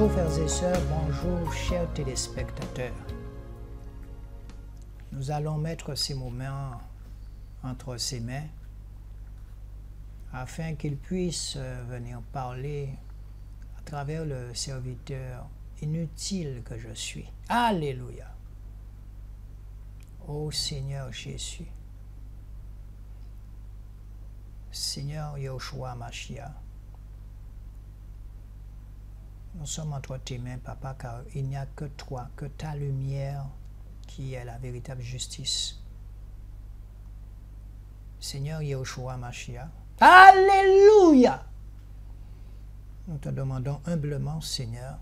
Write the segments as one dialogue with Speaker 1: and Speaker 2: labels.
Speaker 1: Bonjour frères et sœurs, bonjour chers téléspectateurs. Nous allons mettre ces moments entre ses mains afin qu'il puisse venir parler à travers le serviteur inutile que je suis. Alléluia. Ô Seigneur Jésus, Seigneur Yahushua Mashiach, nous sommes entre tes mains, Papa, car il n'y a que toi, que ta lumière qui est la véritable justice. Seigneur Yahushua Mashiach, Alléluia! Nous te demandons humblement, Seigneur,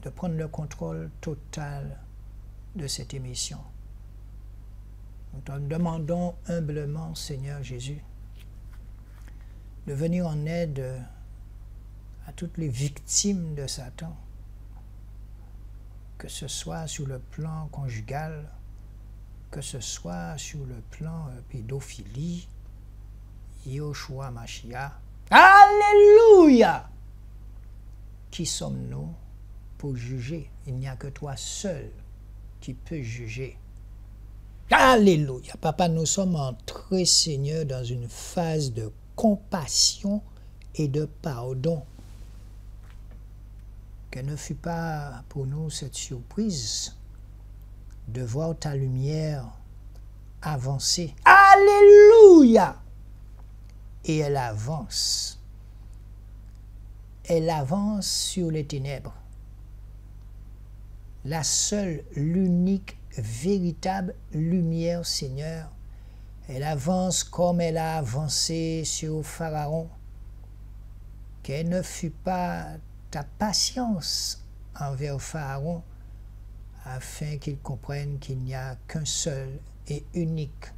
Speaker 1: de prendre le contrôle total de cette émission. Nous te demandons humblement, Seigneur Jésus, de venir en aide à toutes les victimes de Satan, que ce soit sur le plan conjugal, que ce soit sur le plan pédophilie, Yahushua Mashiach. Alléluia! Qui sommes-nous pour juger? Il n'y a que toi seul qui peux juger. Alléluia! Papa, nous sommes entrés, Seigneur, dans une phase de compassion et de pardon. Quelle ne fut pas pour nous cette surprise de voir ta lumière avancer. Alléluia! Et elle avance. Elle avance sur les ténèbres. La seule, l'unique, véritable lumière, Seigneur, elle avance comme elle a avancé sur Pharaon. Quelle ne fut pas ta patience envers Pharaon, afin qu'il comprenne qu'il n'y a qu'un seul et unique,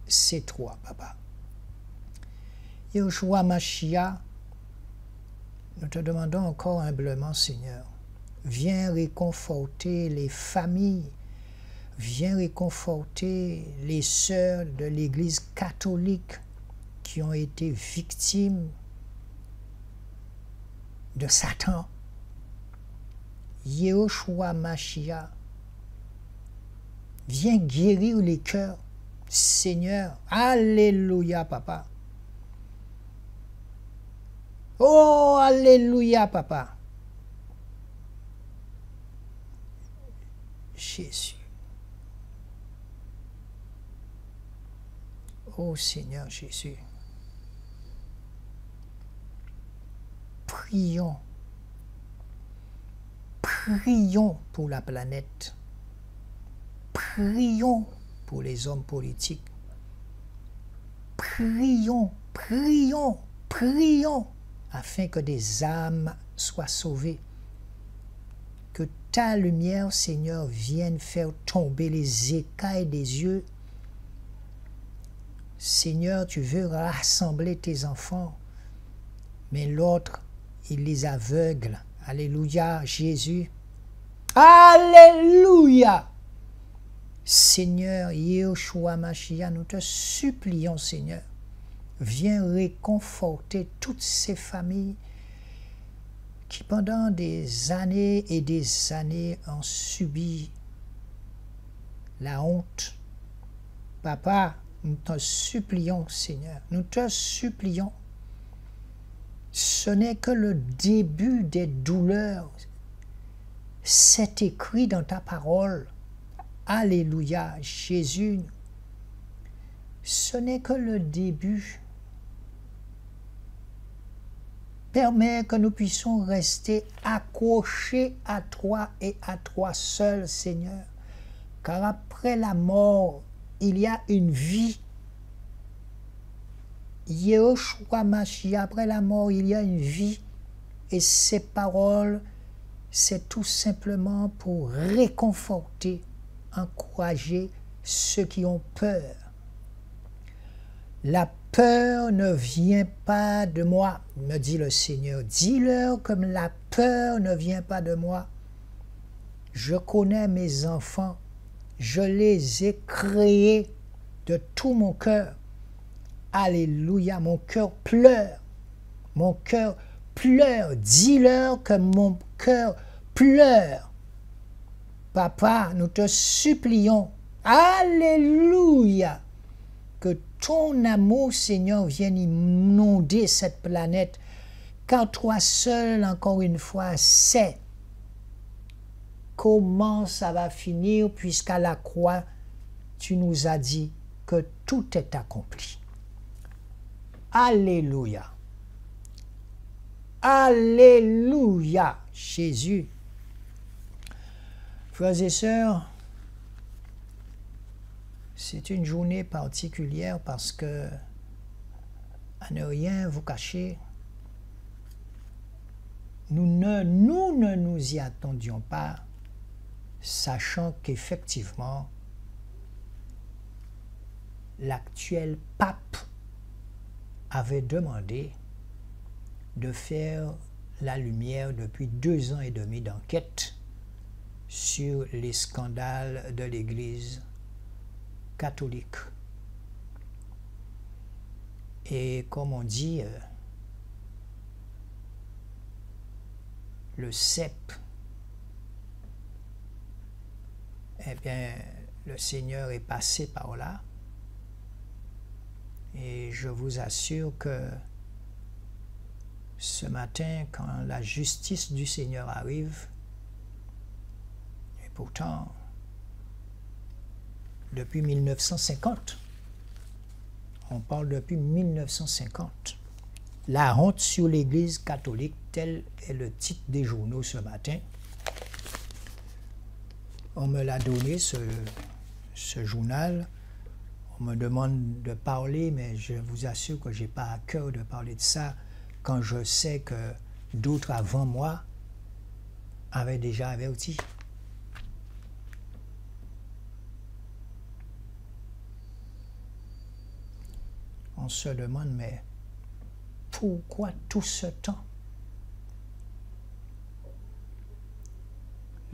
Speaker 1: c'est toi, Papa. Yahushua Mashiach, nous te demandons encore humblement, Seigneur, viens réconforter les familles, viens réconforter les sœurs de l'Église catholique qui ont été victimes de Satan. Yahushua Mashiach, viens guérir les cœurs, Seigneur. Alléluia, Papa. Oh, alléluia, Papa. Jésus. Oh, Seigneur Jésus. Prions. Prions pour la planète. Prions pour les hommes politiques. Prions, prions, prions, afin que des âmes soient sauvées. Que ta lumière, Seigneur, vienne faire tomber les écailles des yeux. Seigneur, tu veux rassembler tes enfants, mais l'autre, il les aveugle. Alléluia, Jésus. Alléluia! Seigneur, Yahushua Mashiach, nous te supplions, Seigneur, viens réconforter toutes ces familles qui, pendant des années et des années, ont subi la honte. Papa, nous te supplions, Seigneur, nous te supplions. Ce n'est que le début des douleurs. C'est écrit dans ta parole. Alléluia, Jésus. Ce n'est que le début. Permets que nous puissions rester accrochés à toi et à toi seul, Seigneur. Car après la mort, il y a une vie. Yahushua Mashiach, après la mort, il y a une vie. Et ces paroles, c'est tout simplement pour réconforter, encourager ceux qui ont peur. La peur ne vient pas de moi, me dit le Seigneur. Dis-leur comme la peur ne vient pas de moi. Je connais mes enfants, je les ai créés de tout mon cœur. Alléluia, mon cœur pleure pleure. Dis-leur que mon cœur pleure. Papa, nous te supplions. Alléluia. Que ton amour, Seigneur, vienne inonder cette planète. Car toi seul, encore une fois, sais comment ça va finir, puisqu'à la croix, tu nous as dit que tout est accompli. Alléluia. Alléluia, Jésus. Frères et sœurs, c'est une journée particulière parce que, à ne rien vous cacher, nous ne nous y attendions pas, sachant qu'effectivement, l'actuel pape avait demandé de faire la lumière depuis 2 ans et demi d'enquête sur les scandales de l'Église catholique. Et comme on dit, le CEP, eh bien, le Seigneur est passé par là. Et je vous assure que ce matin, quand la justice du Seigneur arrive, et pourtant, depuis 1950, on parle depuis 1950, la honte sur l'Église catholique, tel est le titre des journaux ce matin. On me l'a donné, ce journal. On me demande de parler, mais je vous assure que je n'ai pas à cœur de parler de ça quand je sais que d'autres avant moi avaient déjà averti. On se demande, mais pourquoi tout ce temps?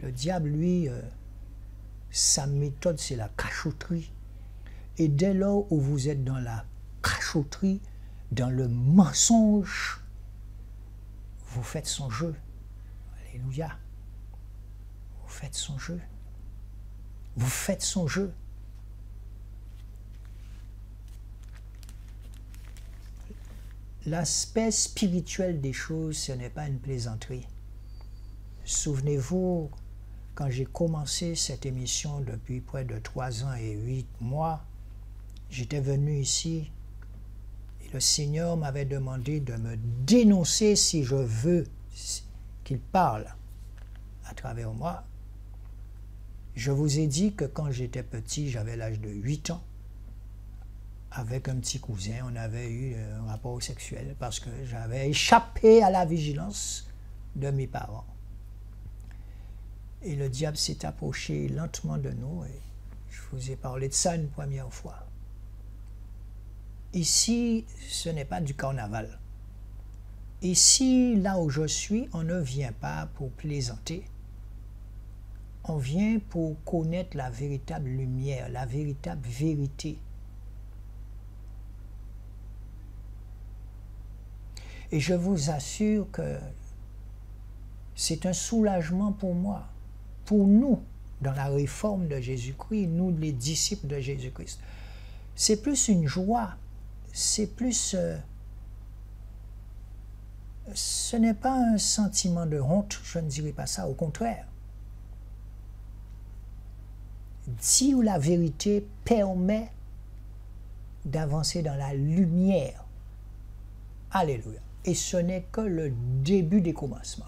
Speaker 1: Le diable, lui, sa méthode, c'est la cachotterie. Et dès lors où vous êtes dans la cachotterie, dans le mensonge, vous faites son jeu. Alléluia. Vous faites son jeu. Vous faites son jeu. L'aspect spirituel des choses, ce n'est pas une plaisanterie. Souvenez-vous, quand j'ai commencé cette émission depuis près de 3 ans et 8 mois, j'étais venu ici et le Seigneur m'avait demandé de me dénoncer si je veux qu'il parle à travers moi. Je vous ai dit que quand j'étais petit, j'avais l'âge de 8 ans, avec un petit cousin, on avait eu un rapport sexuel parce que j'avais échappé à la vigilance de mes parents. Et le diable s'est approché lentement de nous et je vous ai parlé de ça une première fois. Ici, ce n'est pas du carnaval. Ici, là où je suis, on ne vient pas pour plaisanter. On vient pour connaître la véritable lumière, la véritable vérité. Et je vous assure que c'est un soulagement pour moi, pour nous, dans la réforme de Jésus-Christ, nous les disciples de Jésus-Christ. C'est plus une joie, c'est plus... ce n'est pas un sentiment de honte, je ne dirais pas ça, au contraire. Dire la vérité permet d'avancer dans la lumière. Alléluia. Et ce n'est que le début des commencements.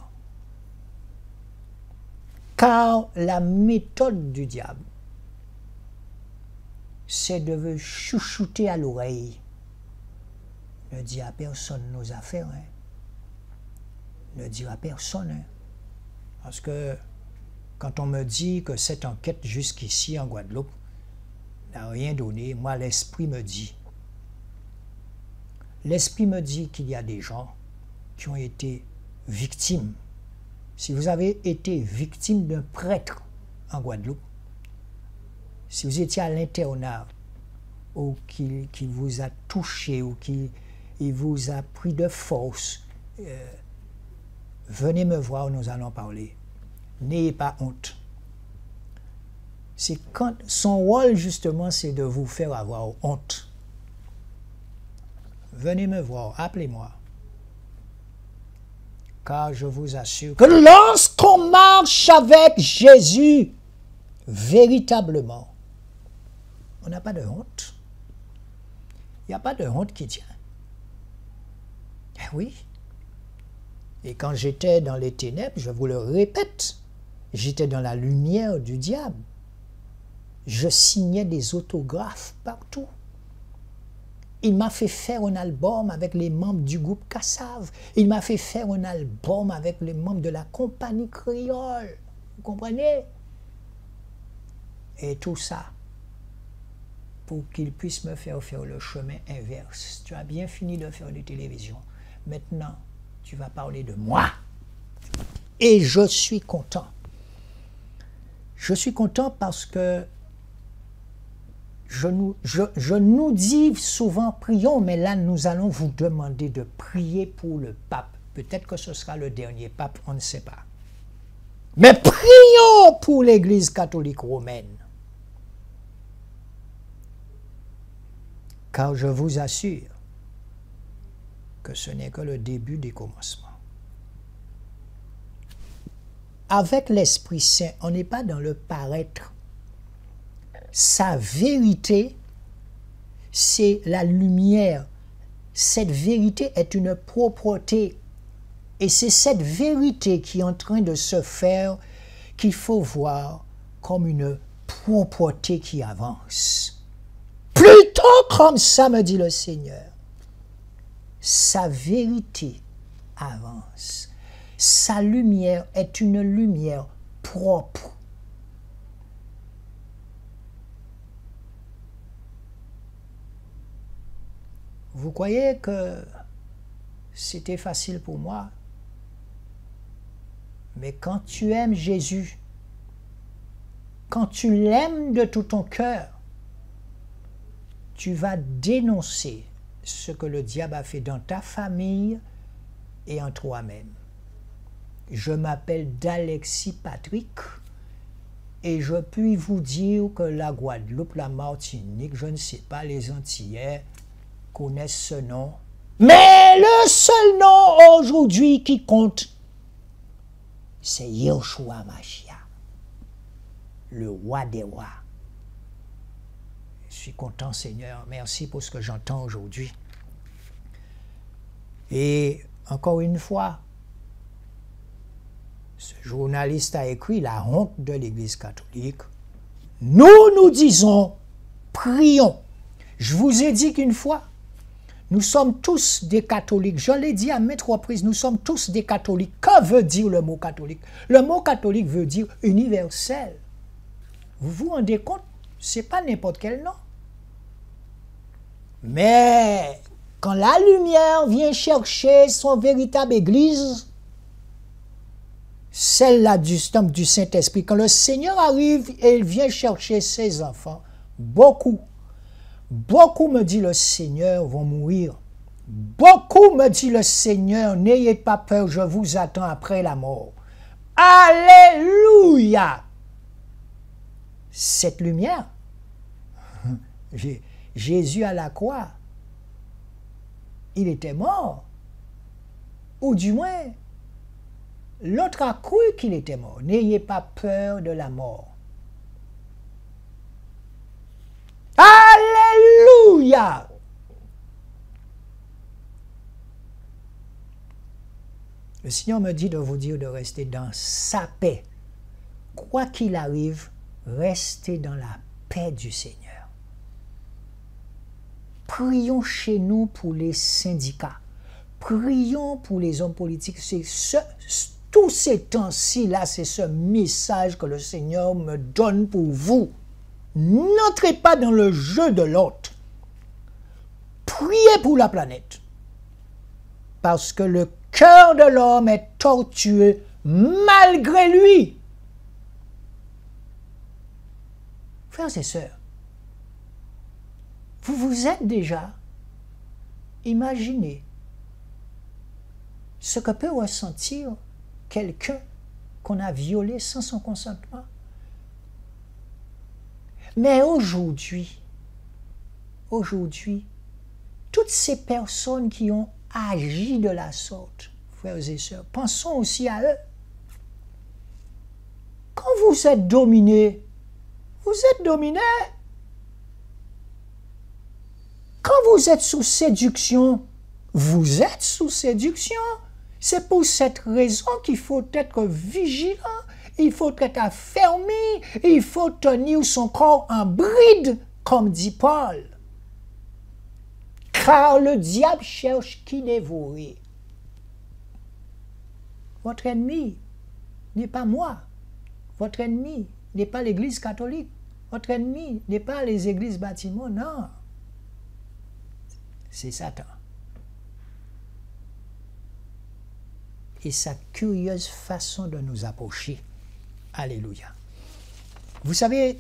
Speaker 1: Car la méthode du diable, c'est de vous chouchouter à l'oreille. Ne dis à personne nos affaires. Hein. Ne dis à personne. Hein. Parce que quand on me dit que cette enquête jusqu'ici en Guadeloupe n'a rien donné, moi l'esprit me dit. L'esprit me dit qu'il y a des gens qui ont été victimes. Si vous avez été victime d'un prêtre en Guadeloupe, si vous étiez à l'internat, ou qu'il vous a touché, ou qu'il vous a pris de force, venez me voir, nous allons parler. N'ayez pas honte. C'est quand son rôle, justement, c'est de vous faire avoir honte. Venez me voir, appelez-moi. Car je vous assure que lorsqu'on marche avec Jésus, véritablement, on n'a pas de honte. Il n'y a pas de honte qui tient. Eh oui. Et quand j'étais dans les ténèbres, je vous le répète, j'étais dans la lumière du diable. Je signais des autographes partout. Il m'a fait faire un album avec les membres du groupe Kassav. Il m'a fait faire un album avec les membres de la compagnie créole. Vous comprenez? Et tout ça, pour qu'il puisse me faire le chemin inverse. Tu as bien fini de faire des télévisions. Maintenant, tu vas parler de moi. Et je suis content. Je suis content parce que je nous dis souvent prions, mais là nous allons vous demander de prier pour le pape. Peut-être que ce sera le dernier pape, on ne sait pas. Mais prions pour l'Église catholique romaine. Car je vous assure que ce n'est que le début des commencements. Avec l'Esprit Saint, on n'est pas dans le paraître. Sa vérité, c'est la lumière. Cette vérité est une propreté. Et c'est cette vérité qui est en train de se faire qu'il faut voir comme une propreté qui avance. Plutôt comme ça, me dit le Seigneur. Sa vérité avance. Sa lumière est une lumière propre. Vous croyez que c'était facile pour moi? Mais quand tu aimes Jésus, quand tu l'aimes de tout ton cœur, tu vas dénoncer ce que le diable a fait dans ta famille et en toi-même. Je m'appelle D'Alexis Patrick et je puis vous dire que la Guadeloupe, la Martinique, je ne sais pas, les Antillais connaissent ce nom. Mais le seul nom aujourd'hui qui compte, c'est Yeshua Mashiach, le roi des rois. Je suis content, Seigneur. Merci pour ce que j'entends aujourd'hui. Et encore une fois, ce journaliste a écrit la honte de l'Église catholique. Nous disons, prions. Je vous ai dit qu'une fois, nous sommes tous des catholiques. Je l'ai dit à maintes reprises, nous sommes tous des catholiques. Que veut dire le mot catholique? Le mot catholique veut dire universel. Vous vous rendez compte? Ce n'est pas n'importe quel nom. Mais quand la lumière vient chercher son véritable église, celle-là du Saint-Esprit, quand le Seigneur arrive et il vient chercher ses enfants, beaucoup, me dit le Seigneur, vont mourir. Beaucoup, me dit le Seigneur, n'ayez pas peur, je vous attends après la mort. Alléluia! Cette lumière, Jésus à la croix, il était mort. Ou du moins, l'autre a cru qu'il était mort. N'ayez pas peur de la mort. Alléluia! Le Seigneur me dit de vous dire de rester dans sa paix. Quoi qu'il arrive, restez dans la paix du Seigneur. Prions chez nous pour les syndicats. Prions pour les hommes politiques. Tous ces temps-ci, là, c'est ce message que le Seigneur me donne pour vous. N'entrez pas dans le jeu de l'autre. Priez pour la planète. Parce que le cœur de l'homme est tortueux malgré lui. Frères et sœurs, vous vous êtes déjà imaginé ce que peut ressentir quelqu'un qu'on a violé sans son consentement. Mais aujourd'hui, toutes ces personnes qui ont agi de la sorte, frères et sœurs, pensons aussi à eux. Quand vous êtes dominé, vous êtes dominé. Quand vous êtes sous séduction, vous êtes sous séduction. C'est pour cette raison qu'il faut être vigilant, il faut être affermi, il faut tenir son corps en bride, comme dit Paul. Car le diable cherche qui dévorer. Votre ennemi n'est pas moi. Votre ennemi n'est pas l'Église catholique. Votre ennemi n'est pas les églises bâtiments, non. C'est Satan. Et sa curieuse façon de nous approcher. Alléluia. Vous savez,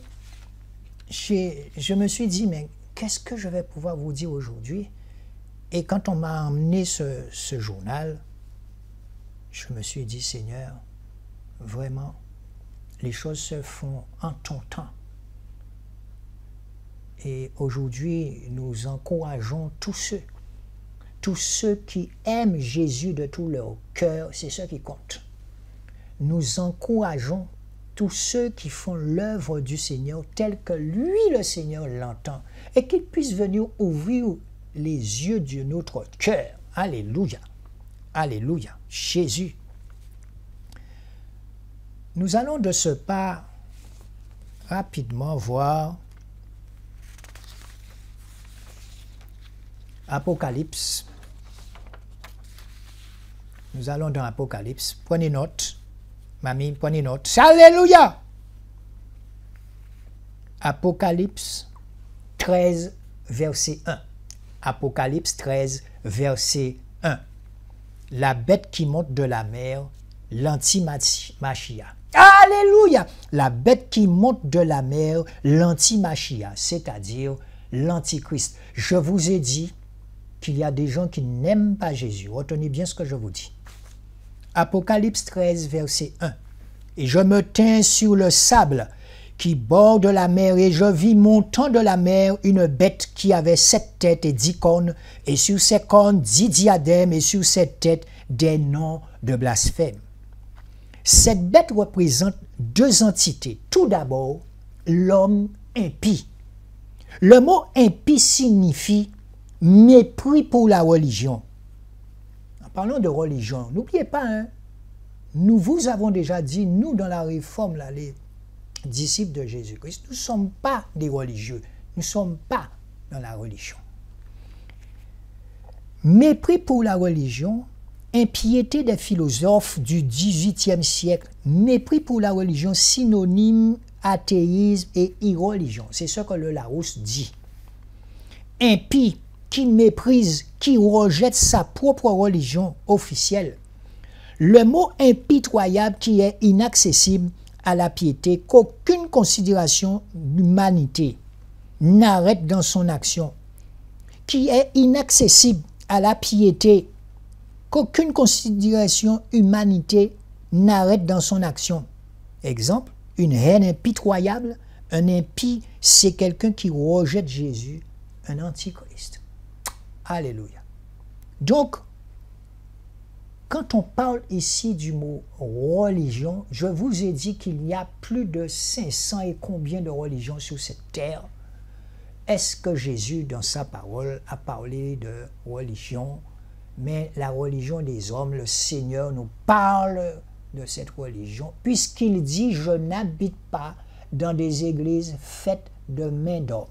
Speaker 1: je me suis dit, mais qu'est-ce que je vais pouvoir vous dire aujourd'hui? Et quand on m'a emmené ce journal, je me suis dit, Seigneur, vraiment, les choses se font en ton temps. Et aujourd'hui, nous encourageons tous ceux qui aiment Jésus de tout leur cœur, c'est ça qui compte. Nous encourageons tous ceux qui font l'œuvre du Seigneur tel que lui, le Seigneur, l'entend, et qu'il puisse venir ouvrir les yeux de notre cœur. Alléluia. Alléluia. Jésus. Nous allons de ce pas rapidement voir Apocalypse. Nous allons dans Apocalypse. Prenez note. Mamie, prenez note. Alléluia! Apocalypse 13, verset 1. Apocalypse 13, verset 1. La bête qui monte de la mer, l'anti-Machia. Alléluia! La bête qui monte de la mer, l'anti-Machia, c'est-à-dire l'antichrist. Je vous ai dit qu'il y a des gens qui n'aiment pas Jésus. Retenez bien ce que je vous dis. Apocalypse 13, verset 1. Et je me tins sur le sable qui borde la mer, et je vis montant de la mer une bête qui avait 7 têtes et 10 cornes, et sur ses cornes 10 diadèmes, et sur ses têtes des noms de blasphème. Cette bête représente 2 entités. Tout d'abord, l'homme impie. Le mot impie signifie mépris pour la religion. En parlant de religion, n'oubliez pas, hein, nous vous avons déjà dit, nous dans la réforme, là, les disciples de Jésus-Christ, nous ne sommes pas des religieux, nous ne sommes pas dans la religion. Mépris pour la religion, impiété des philosophes du XVIIIe siècle, mépris pour la religion, synonyme athéisme et irreligion. C'est ce que le Larousse dit. Impie, qui méprise, qui rejette sa propre religion officielle. Le mot impitoyable qui est inaccessible à la piété, qu'aucune considération d'humanité n'arrête dans son action. Qui est inaccessible à la piété, qu'aucune considération humanité n'arrête dans son action. Exemple, une haine impitoyable, un impie, c'est quelqu'un qui rejette Jésus, un antichrist. Alléluia. Donc, quand on parle ici du mot religion, je vous ai dit qu'il y a plus de 500 et combien de religions sur cette terre. Est-ce que Jésus, dans sa parole, a parlé de religion? Mais la religion des hommes, le Seigneur nous parle de cette religion, puisqu'il dit « Je n'habite pas dans des églises faites de mains d'hommes ».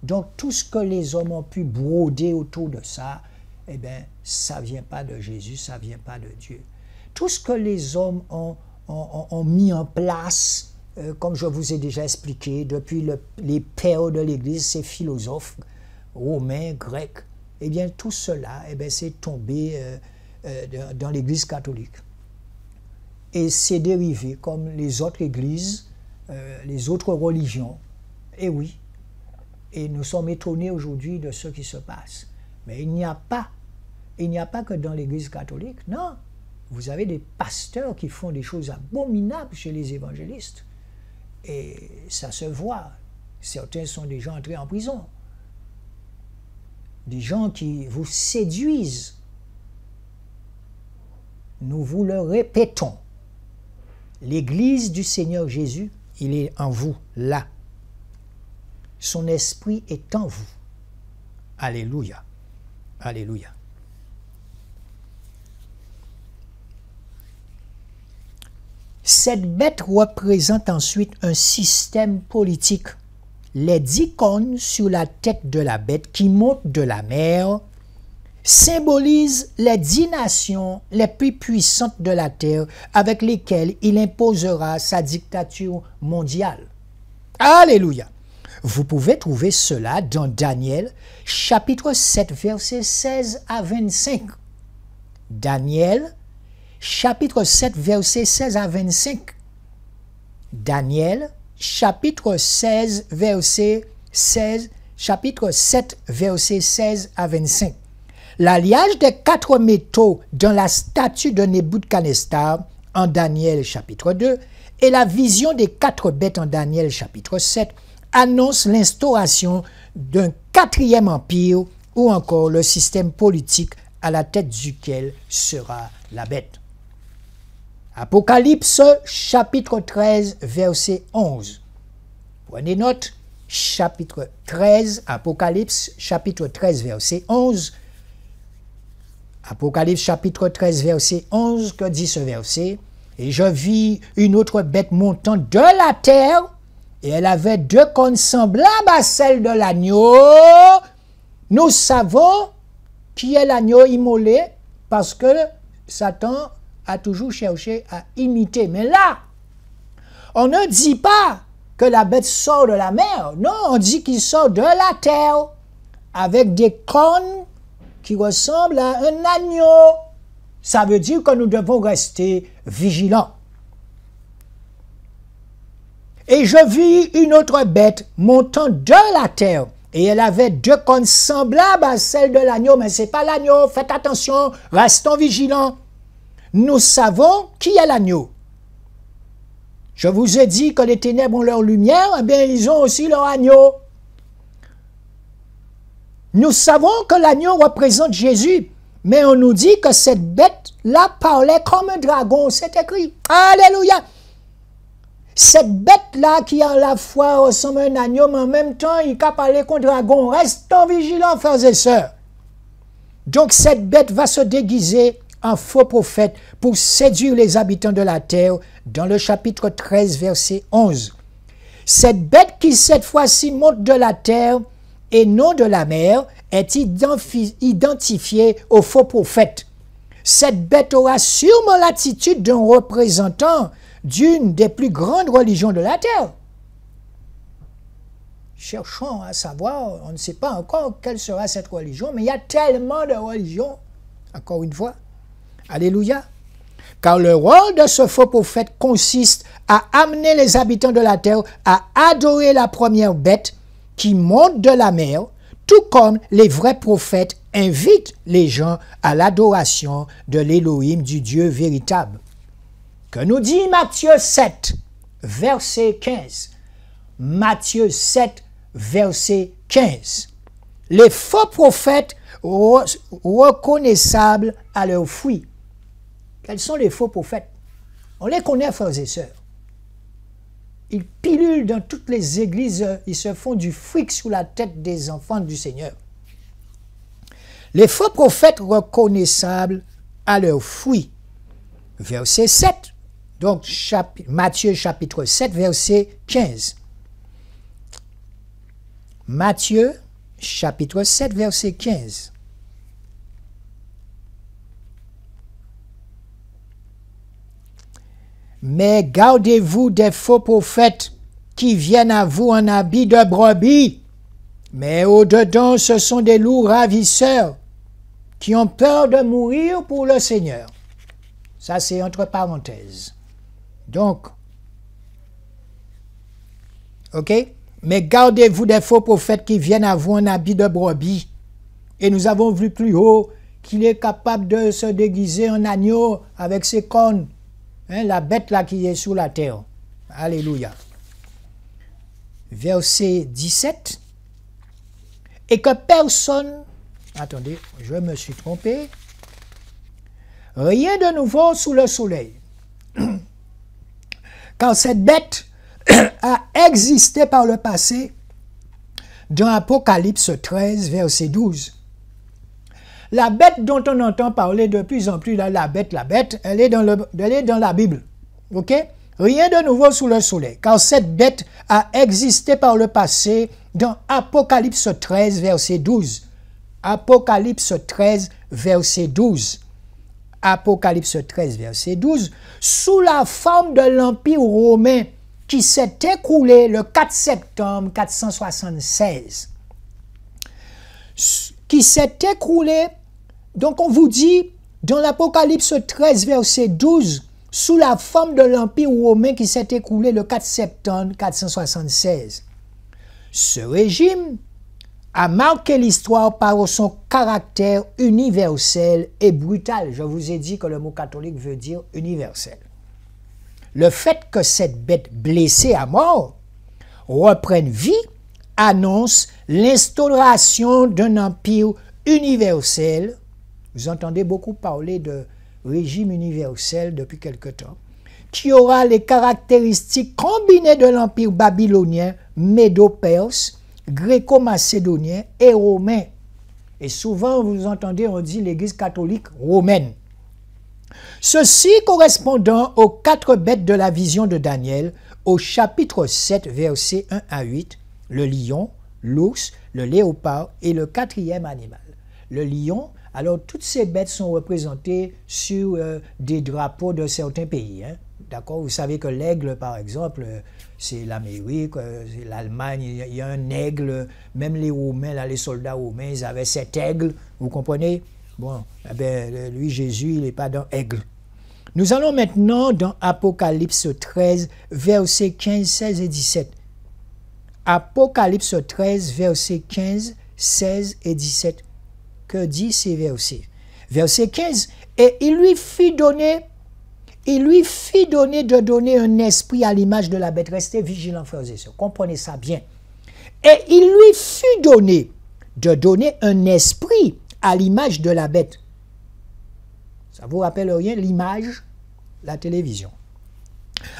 Speaker 1: Donc, tout ce que les hommes ont pu broder autour de ça, eh bien, ça ne vient pas de Jésus, ça ne vient pas de Dieu. Tout ce que les hommes ont mis en place, comme je vous ai déjà expliqué, depuis les pères de l'Église, ces philosophes romains, grecs, eh bien, tout cela, eh bien, c'est tombé dans l'Église catholique. Et c'est dérivé comme les autres églises, les autres religions. Et oui, et nous sommes étonnés aujourd'hui de ce qui se passe. Mais il n'y a pas que dans l'Église catholique, non. Vous avez des pasteurs qui font des choses abominables chez les évangélistes. Et ça se voit. Certains sont déjà entrés en prison. Des gens qui vous séduisent. Nous vous le répétons. L'Église du Seigneur Jésus, il est en vous, là. Son esprit est en vous. Alléluia. Alléluia. Cette bête représente ensuite un système politique. Les 10 cornes sur la tête de la bête qui monte de la mer symbolisent les 10 nations les plus puissantes de la terre avec lesquelles il imposera sa dictature mondiale. Alléluia! Vous pouvez trouver cela dans Daniel, chapitre 7, versets 16 à 25. Daniel, chapitre 7, versets 16 à 25. Daniel, chapitre 16, verset 16, chapitre 7, versets 16 à 25. L'alliage des 4 métaux dans la statue de Nebuchadnezzar en Daniel, chapitre 2, et la vision des 4 bêtes en Daniel, chapitre 7, annonce l'instauration d'un 4e empire ou encore le système politique à la tête duquel sera la bête. Apocalypse chapitre 13 verset 11. Prenez note, chapitre 13, Apocalypse chapitre 13 verset 11. Apocalypse chapitre 13 verset 11, que dit ce verset? Et je vis une autre bête montant de la terre, et elle avait 2 cornes semblables à celles de l'agneau. Nous savons qui est l'agneau immolé parce que Satan a toujours cherché à imiter. Mais là, on ne dit pas que la bête sort de la mer. Non, on dit qu'il sort de la terre avec des cornes qui ressemblent à un agneau. Ça veut dire que nous devons rester vigilants. Et je vis une autre bête montant de la terre, et elle avait 2 cornes semblables à celles de l'agneau, mais ce n'est pas l'agneau, faites attention, restons vigilants. Nous savons qui est l'agneau. Je vous ai dit que les ténèbres ont leur lumière, eh bien ils ont aussi leur agneau. Nous savons que l'agneau représente Jésus, mais on nous dit que cette bête-là parlait comme un dragon, c'est écrit. Alléluia! Cette bête-là qui à la fois ressemble à un agneau, mais en même temps, il peut parler comme un dragon. Restons vigilants, frères et sœurs. Donc cette bête va se déguiser en faux prophète pour séduire les habitants de la terre dans le chapitre 13, verset 11. Cette bête qui cette fois-ci monte de la terre et non de la mer est identifiée au faux prophète. Cette bête aura sûrement l'attitude d'un représentant d'une des plus grandes religions de la terre. Cherchons à savoir, on ne sait pas encore quelle sera cette religion, mais il y a tellement de religions, encore une fois. Alléluia. Car le rôle de ce faux prophète consiste à amener les habitants de la terre à adorer la première bête qui monte de la mer, tout comme les vrais prophètes invitent les gens à l'adoration de l'Élohim, du Dieu véritable. Que nous dit Matthieu 7, verset 15. Matthieu 7, verset 15. Les faux prophètes reconnaissables à leurs fruits. Quels sont les faux prophètes? On les connaît, frères et sœurs. Ils pilulent dans toutes les églises, ils se font du fric sous la tête des enfants du Seigneur. Les faux prophètes reconnaissables à leurs fruits. Verset 7. Donc, Matthieu chapitre 7, verset 15. Matthieu chapitre 7, verset 15. Mais gardez-vous des faux prophètes qui viennent à vous en habit de brebis, mais au-dedans ce sont des loups ravisseurs qui ont peur de mourir pour le Seigneur. Ça, c'est entre parenthèses. Donc, ok? Mais gardez-vous des faux prophètes qui viennent à vous en habit de brebis. Et nous avons vu plus haut qu'il est capable de se déguiser en agneau avec ses cornes. Hein, la bête là qui est sous la terre. Alléluia. Verset 17. Et que personne... Attendez, je me suis trompé. Rien de nouveau sous le soleil. Car cette bête a existé par le passé dans Apocalypse 13, verset 12. La bête dont on entend parler de plus en plus, là, la bête, elle est dans la Bible. Ok? Rien de nouveau sous le soleil, car cette bête a existé par le passé dans Apocalypse 13, verset 12. Apocalypse 13, verset 12. Apocalypse 13, verset 12. Sous la forme de l'Empire romain qui s'est écoulé le 4 septembre 476. Qui s'est écoulé, donc on vous dit, dans l'Apocalypse 13, verset 12, sous la forme de l'Empire romain qui s'est écoulé le 4 septembre 476. Ce régime a marqué l'histoire par son caractère universel et brutal. Je vous ai dit que le mot catholique veut dire universel. Le fait que cette bête blessée à mort reprenne vie annonce l'instauration d'un empire universel. Vous entendez beaucoup parler de régime universel depuis quelque temps, qui aura les caractéristiques combinées de l'empire babylonien, médo-perse, gréco-macédonien et romain. Et souvent, vous entendez, on dit l'Église catholique romaine. Ceci correspondant aux 4 bêtes de la vision de Daniel, au chapitre 7, versets 1 à 8, le lion, l'ours, le léopard et le 4e animal. Le lion, alors toutes ces bêtes sont représentées sur des drapeaux de certains pays. Hein. D'accord? Vous savez que l'aigle, par exemple, c'est l'Amérique, c'est l'Allemagne, il y a un aigle, même les Romains, là, les soldats romains, ils avaient cet aigle, vous comprenez? Bon, eh bien, lui, Jésus, il n'est pas dans aigle. Nous allons maintenant dans Apocalypse 13, versets 15, 16 et 17. Apocalypse 13, versets 15, 16 et 17. Que dit ces versets? Verset 15. Et il lui fit donner de donner un esprit à l'image de la bête. Restez vigilants, frères et sœurs. Comprenez ça bien. Et il lui fut donné de donner un esprit à l'image de la bête. Ça vous rappelle rien? L'image, la télévision.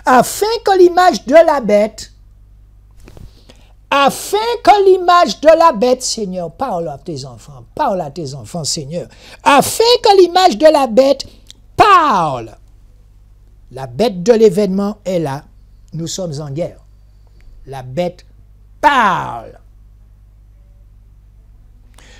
Speaker 1: Afin que l'image de la bête, Seigneur, parle à tes enfants, Seigneur. Afin que l'image de la bête parle. La bête de l'événement est là. Nous sommes en guerre. La bête parle.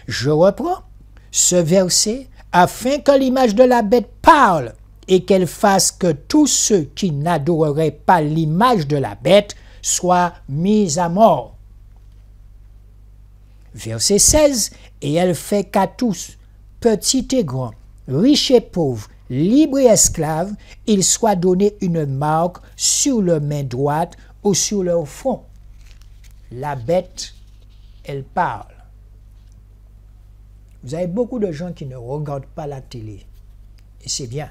Speaker 1: Je reprends ce verset. Afin que l'image de la bête parle et qu'elle fasse que tous ceux qui n'adoreraient pas l'image de la bête soient mis à mort. Verset 16. Et elle fait qu'à tous, petits et grands, riches et pauvres, libres et esclaves, il soit donné une marque sur leur main droite ou sur leur front. La bête, elle parle. Vous avez beaucoup de gens qui ne regardent pas la télé. Et c'est bien.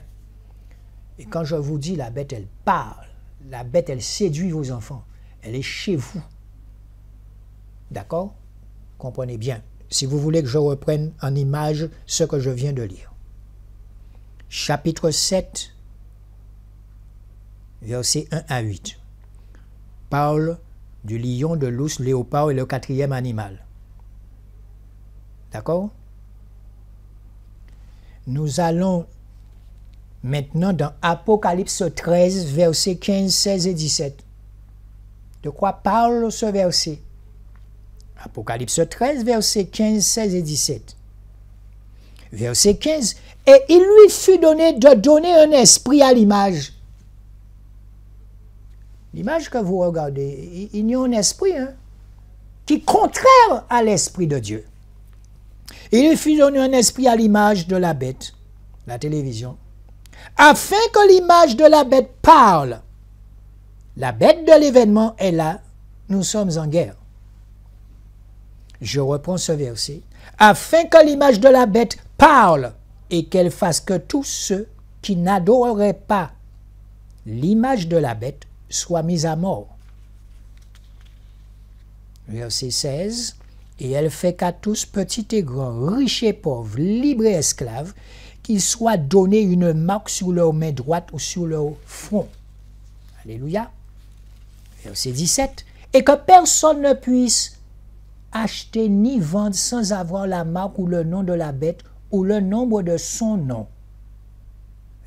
Speaker 1: Et quand je vous dis la bête, elle parle. La bête, elle séduit vos enfants. Elle est chez vous. D'accord? Comprenez bien. Si vous voulez que je reprenne en image ce que je viens de lire. Chapitre 7, versets 1 à 8. Parle du lion, de l'ours, léopard et le 4e animal. D'accord? Nous allons maintenant dans Apocalypse 13, versets 15, 16 et 17. De quoi parle ce verset? Apocalypse 13, versets 15, 16 et 17. Verset 15. Et il lui fut donné de donner un esprit à l'image. L'image que vous regardez, il y a un esprit qui est contraire à l'esprit de Dieu. Il lui fut donné un esprit à l'image de la bête, la télévision, afin que l'image de la bête parle. La bête de l'événement est là, nous sommes en guerre. Je reprends ce verset. Afin que l'image de la bête parle. et qu'elle fasse que tous ceux qui n'adoreraient pas l'image de la bête soient mis à mort. Verset 16. Et elle fait qu'à tous, petits et grands, riches et pauvres, libres et esclaves, qu'ils soient donnés une marque sur leur main droite ou sur leur front. Alléluia. Verset 17. Et que personne ne puisse acheter ni vendre sans avoir la marque ou le nom de la bête ou le nombre de son nom.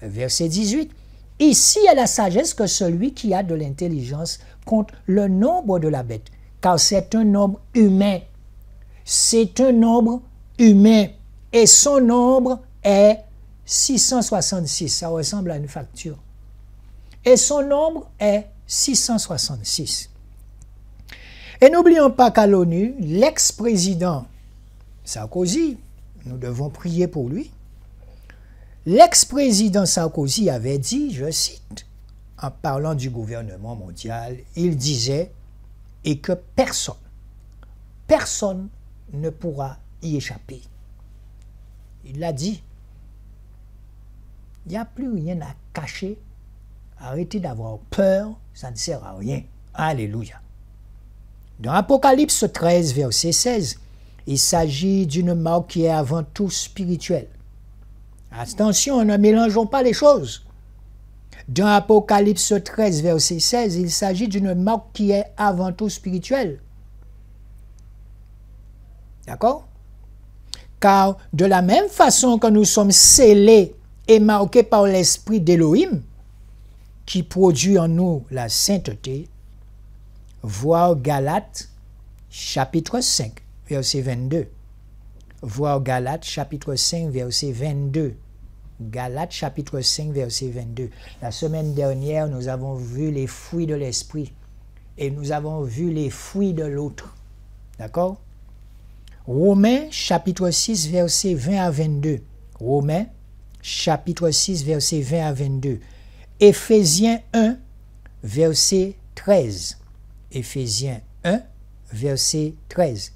Speaker 1: Verset 18. Ici est la sagesse que celui qui a de l'intelligence compte le nombre de la bête, car c'est un nombre humain. C'est un nombre humain et son nombre est 666. Ça ressemble à une facture. Et son nombre est 666. Et n'oublions pas qu'à l'ONU, l'ex-président Sarkozy, nous devons prier pour lui, l'ex-président Sarkozy avait dit, je cite, en parlant du gouvernement mondial, il disait, et que personne ne pourra y échapper. Il l'a dit. Il n'y a plus rien à cacher. Arrêtez d'avoir peur, ça ne sert à rien. Alléluia. Dans Apocalypse 13, verset 16, il s'agit d'une marque qui est avant tout spirituelle. Attention, ne mélangeons pas les choses. Dans Apocalypse 13, verset 16, il s'agit d'une marque qui est avant tout spirituelle. D'accord? Car de la même façon que nous sommes scellés et marqués par l'esprit d'Élohim, qui produit en nous la sainteté, voir Galates chapitre 5, verset 22. Voir Galates chapitre 5, verset 22. Galates chapitre 5, verset 22. La semaine dernière, nous avons vu les fruits de l'esprit et nous avons vu les fruits de l'autre. D'accord? Romains chapitre 6, verset 20 à 22. Romains chapitre 6, verset 20 à 22. Éphésiens 1, verset 13. Éphésiens 1, verset 13.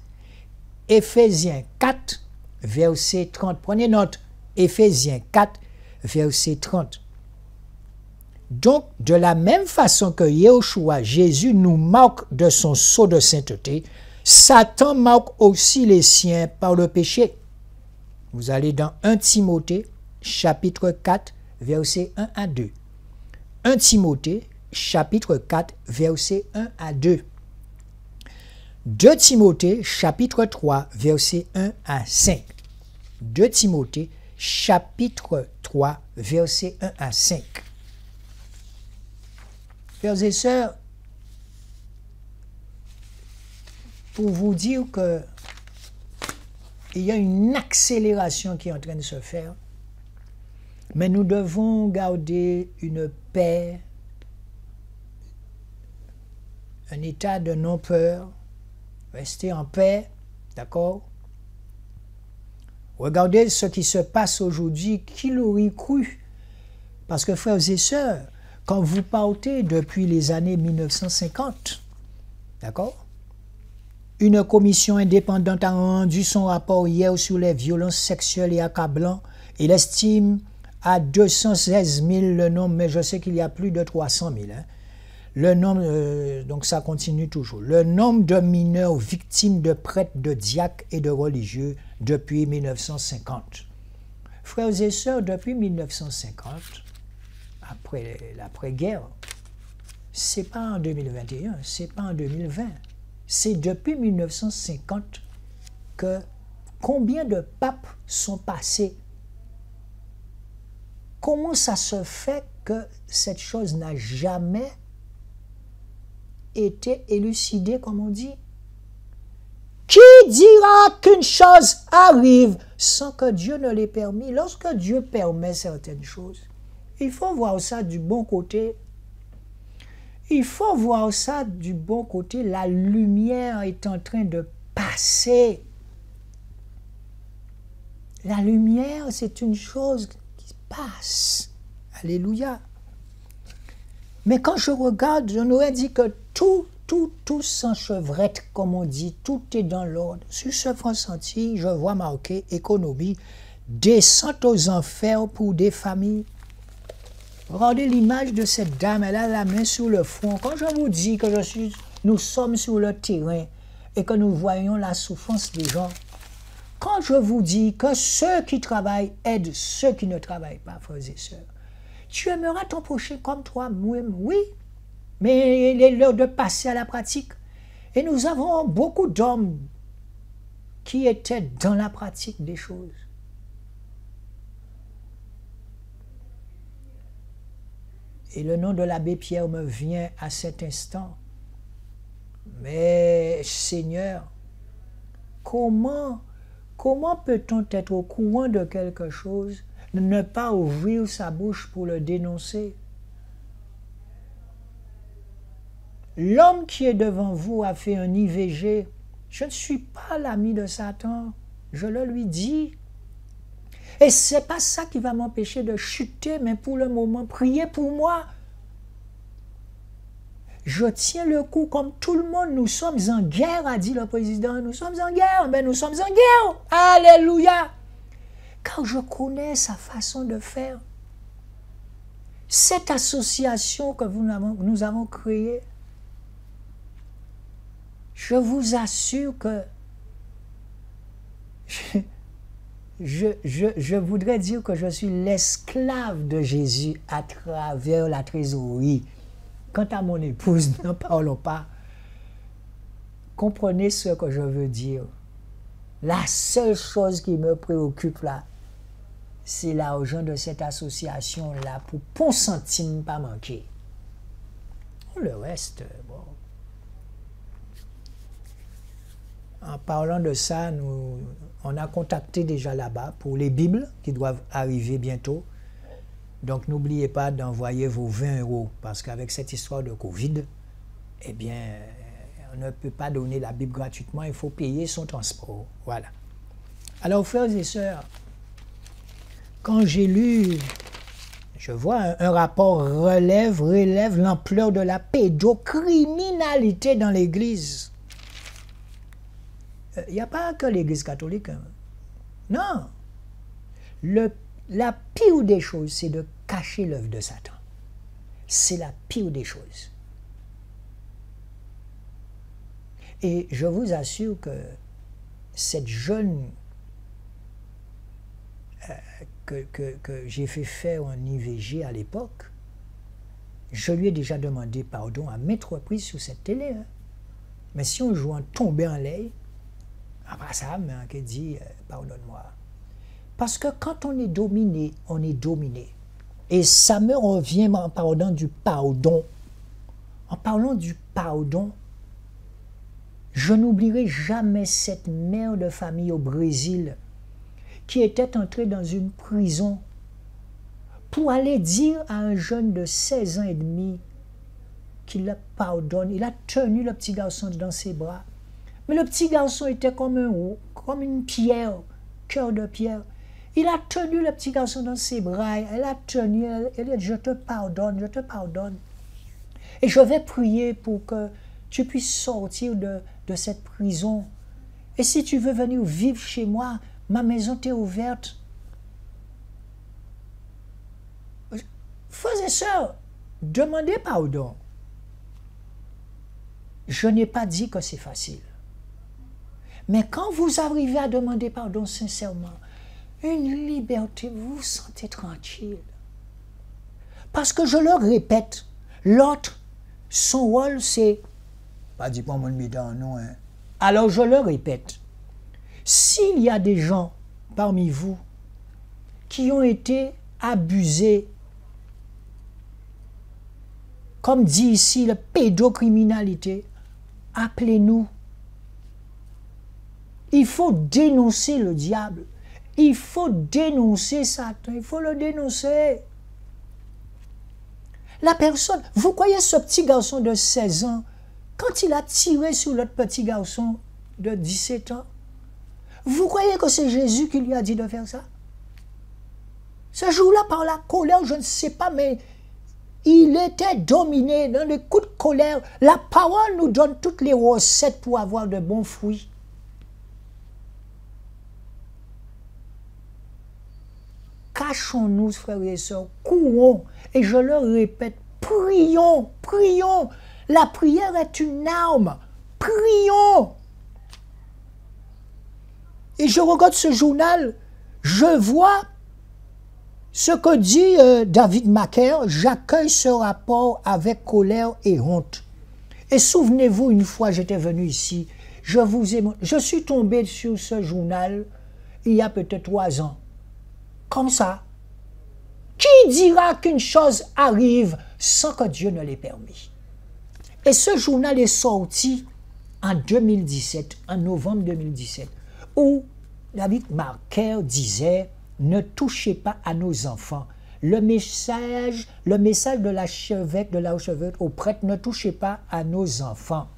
Speaker 1: Éphésiens 4, verset 30. Prenez note. Éphésiens 4, verset 30. Donc, de la même façon que Yahushua, Jésus, nous marque de son sceau de sainteté, Satan marque aussi les siens par le péché. Vous allez dans 1 Timothée, chapitre 4, verset 1 à 2. 1 Timothée, chapitre 4, verset 1 à 2. 2 Timothée, chapitre 3, verset 1 à 5. 2 Timothée, chapitre 3, verset 1 à 5. Frères et sœurs, pour vous dire que il y a une accélération qui est en train de se faire, mais nous devons garder une paix, un état de non-peur, rester en paix, d'accord? Regardez ce qui se passe aujourd'hui, qui l'aurait cru? Parce que frères et sœurs, quand vous partez depuis les années 1950, d'accord? Une commission indépendante a rendu son rapport hier sur les violences sexuelles et accablantes. Il estime à 216 000 le nombre, mais je sais qu'il y a plus de 300 000. Hein. Le nombre, donc ça continue toujours. Le nombre de mineurs victimes de prêtres, de diacres et de religieux depuis 1950. Frères et sœurs, depuis 1950, après l'après-guerre, c'est pas en 2021, c'est pas en 2020. C'est depuis 1950 que combien de papes sont passés? Comment ça se fait que cette chose n'a jamais été élucidée, comme on dit? Qui dira qu'une chose arrive sans que Dieu ne l'ait permis? Lorsque Dieu permet certaines choses, il faut voir ça du bon côté. Il faut voir ça du bon côté. La lumière est en train de passer. La lumière, c'est une chose qui passe. Alléluia. Mais quand je regarde, je n'aurais dit que tout s'enchevrette, comme on dit, tout est dans l'ordre. Sur ce franc sentier, je vois marqué économie, descente aux enfers pour des familles. Regardez l'image de cette dame, elle a la main sur le front. Quand je vous dis que nous sommes sur le terrain et que nous voyons la souffrance des gens, quand je vous dis que ceux qui travaillent aident ceux qui ne travaillent pas, frères et sœurs, tu aimeras ton prochain comme toi-même, oui, mais il est l'heure de passer à la pratique. Et nous avons beaucoup d'hommes qui étaient dans la pratique des choses. Et le nom de l'abbé Pierre me vient à cet instant. Mais Seigneur, comment peut-on être au courant de quelque chose, ne pas ouvrir sa bouche pour le dénoncer? L'homme qui est devant vous a fait un IVG. Je ne suis pas l'ami de Satan, je le lui dis. Et ce n'est pas ça qui va m'empêcher de chuter, mais pour le moment, priez pour moi. Je tiens le coup comme tout le monde. Nous sommes en guerre, a dit le président. Nous sommes en guerre. Ben, nous sommes en guerre. Alléluia. Car je connais sa façon de faire. Cette association que nous avons créée, je vous assure que je voudrais dire que je suis l'esclave de Jésus à travers la trésorerie. Quant à mon épouse, n'en parlons pas. Comprenez ce que je veux dire. La seule chose qui me préoccupe là, c'est l'argent de cette association-là pour bon centime pas manquer. Le reste, bon. En parlant de ça, on a contacté déjà là-bas pour les Bibles qui doivent arriver bientôt. Donc n'oubliez pas d'envoyer vos 20 € parce qu'avec cette histoire de Covid, eh bien, on ne peut pas donner la Bible gratuitement, il faut payer son transport. Voilà. Alors, frères et sœurs, quand j'ai lu, je vois un rapport relève l'ampleur de la pédocriminalité dans l'Église. Il n'y a pas que l'Église catholique. Hein. Non. La pire des choses, c'est de cacher l'œuvre de Satan. C'est la pire des choses. Et je vous assure que cette jeune que j'ai fait faire un IVG à l'époque, je lui ai déjà demandé pardon à maintes reprises sur cette télé. Hein. Mais si on joue en tomber en l'air, après ça, qui dit pardonne-moi. Parce que quand on est dominé, on est dominé. Et ça me revient en parlant du pardon. En parlant du pardon, je n'oublierai jamais cette mère de famille au Brésil qui était entrée dans une prison pour aller dire à un jeune de 16 ans et demi qu'il le pardonne. Il a tenu le petit garçon dans ses bras. Mais le petit garçon était comme une pierre, cœur de pierre. Il a tenu le petit garçon dans ses bras. Elle a tenu, elle a dit, je te pardonne, je te pardonne. Et je vais prier pour que tu puisses sortir de cette prison. Et si tu veux venir vivre chez moi, ma maison t'est ouverte. Frères et sœurs, demandez pardon. Je n'ai pas dit que c'est facile. Mais quand vous arrivez à demander pardon sincèrement, une liberté, vous vous sentez tranquille. Parce que je le répète, l'autre, son rôle, c'est... Pas dit pas mon médant, non. Hein. Alors je le répète, s'il y a des gens parmi vous qui ont été abusés, comme dit ici la pédocriminalité, appelez-nous. Il faut dénoncer le diable. Il faut dénoncer Satan. Il faut le dénoncer. La personne, vous voyez ce petit garçon de 16 ans, quand il a tiré sur l'autre petit garçon de 17 ans, vous croyez que c'est Jésus qui lui a dit de faire ça? Ce jour-là, par la colère, je ne sais pas, mais il était dominé dans les coups de colère. La parole nous donne toutes les recettes pour avoir de bons fruits. cachons-nous, frères et sœurs, courons. Et je le répète, prions, prions. La prière est une arme. Prions. Et je regarde ce journal, je vois ce que dit David Macaire, j'accueille ce rapport avec colère et honte. Et souvenez-vous, une fois j'étais venu ici, je suis tombé sur ce journal il y a peut-être 3 ans. Comme ça. Qui dira qu'une chose arrive sans que Dieu ne l'ait permis? Et ce journal est sorti en 2017, en novembre 2017, où David Macaire disait « Ne touchez pas à nos enfants ». Le message de l'archevêque au prêtre « Ne touchez pas à nos enfants ».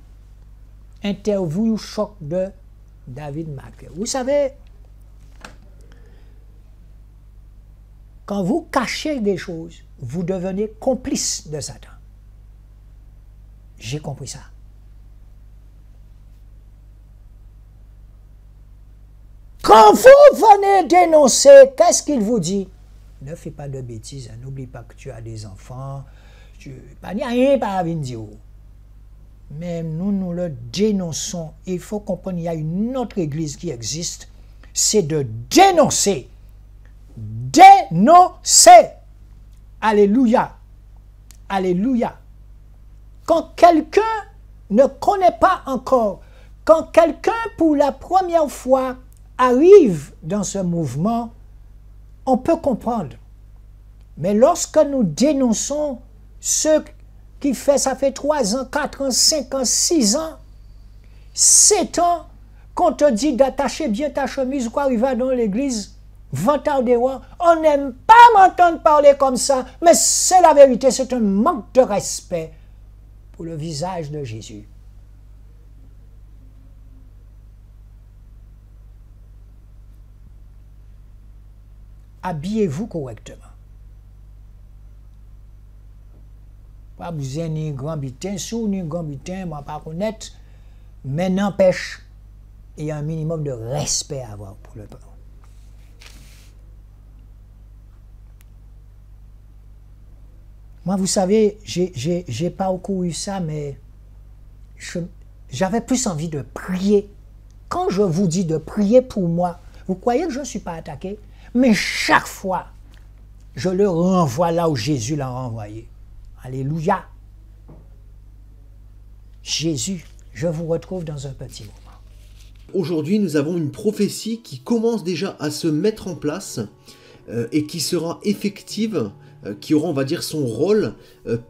Speaker 1: Interview choc de David Macaire. Vous savez, quand vous cachez des choses, vous devenez complice de Satan. J'ai compris ça. Quand vous venez dénoncer, qu'est-ce qu'il vous dit? Ne fais pas de bêtises, n'oublie pas que tu as des enfants. Il n'y a rien par dire. Mais nous le dénonçons. Il faut comprendre, il y a une autre église qui existe. C'est de dénoncer. Dénoncer. Alléluia. Alléluia. Quand quelqu'un ne connaît pas encore, quand quelqu'un pour la première fois arrive dans ce mouvement, on peut comprendre. Mais lorsque nous dénonçons ceux qui ça fait 3 ans, 4 ans, 5 ans, 6 ans, 7 ans, qu'on te dit d'attacher bien ta chemise ou quoi, arriver dans l'église, vantard des rois, on n'aime pas m'entendre parler comme ça, mais c'est la vérité, c'est un manque de respect pour le visage de Jésus. Habillez-vous correctement. Pas besoin ni grand bitin, sous ni grand bitin, moi pas connaître, mais n'empêche, il y a un minimum de respect à avoir pour le peuple. Moi, vous savez, j'ai pas couru ça, mais j'avais plus envie de prier. Quand je vous dis de prier pour moi, vous croyez que je ne suis pas attaqué? Mais chaque fois, je le renvoie là où Jésus l'a renvoyé. Alléluia. Jésus, je vous retrouve dans un petit moment.
Speaker 2: Aujourd'hui, nous avons une prophétie qui commence déjà à se mettre en place et qui sera effective, qui aura, on va dire, son rôle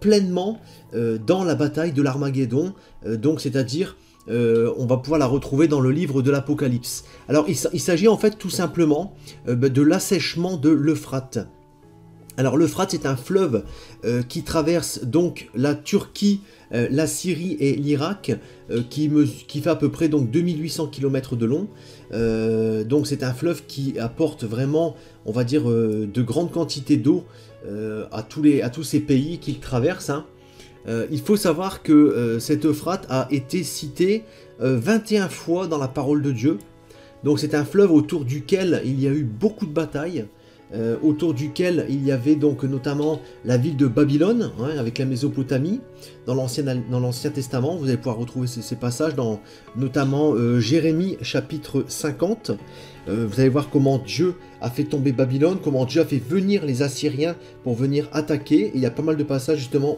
Speaker 2: pleinement dans la bataille de l'Armageddon, donc c'est-à-dire on va pouvoir la retrouver dans le livre de l'Apocalypse. Alors il s'agit en fait tout simplement de l'assèchement de l'Euphrate. Alors l'Euphrate, c'est un fleuve qui traverse donc la Turquie, la Syrie et l'Irak, qui fait à peu près donc 2800 km de long. Donc c'est un fleuve qui apporte vraiment, on va dire, de grandes quantités d'eau à tous ces pays qu'il traverse, hein. Il faut savoir que cet Euphrate a été cité 21 fois dans la parole de Dieu. Donc c'est un fleuve autour duquel il y a eu beaucoup de batailles, autour duquel il y avait donc notamment la ville de Babylone, hein, avec la Mésopotamie. Dans l'Ancien Testament, vous allez pouvoir retrouver ces passages dans notamment Jérémie chapitre 50. Vous allez voir comment Dieu a fait tomber Babylone, comment Dieu a fait venir les Assyriens pour venir attaquer. Et il y a pas mal de passages justement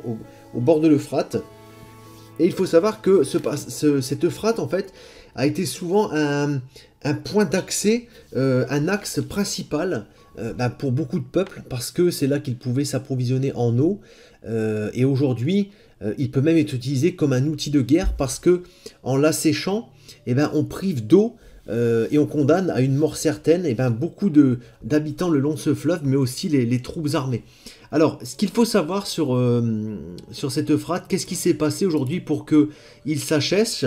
Speaker 2: au bord de l'Euphrate. Et il faut savoir que cet Euphrate, en fait, a été souvent un point d'accès, un axe principal pour beaucoup de peuples, parce que c'est là qu'ils pouvaient s'approvisionner en eau. Et aujourd'hui, il peut même être utilisé comme un outil de guerre, parce que en l'asséchant, on prive d'eau et on condamne à une mort certaine beaucoup d'habitants le long de ce fleuve, mais aussi les troupes armées. Alors, ce qu'il faut savoir sur cet Euphrate, qu'est-ce qui s'est passé aujourd'hui pour qu'il s'assèche,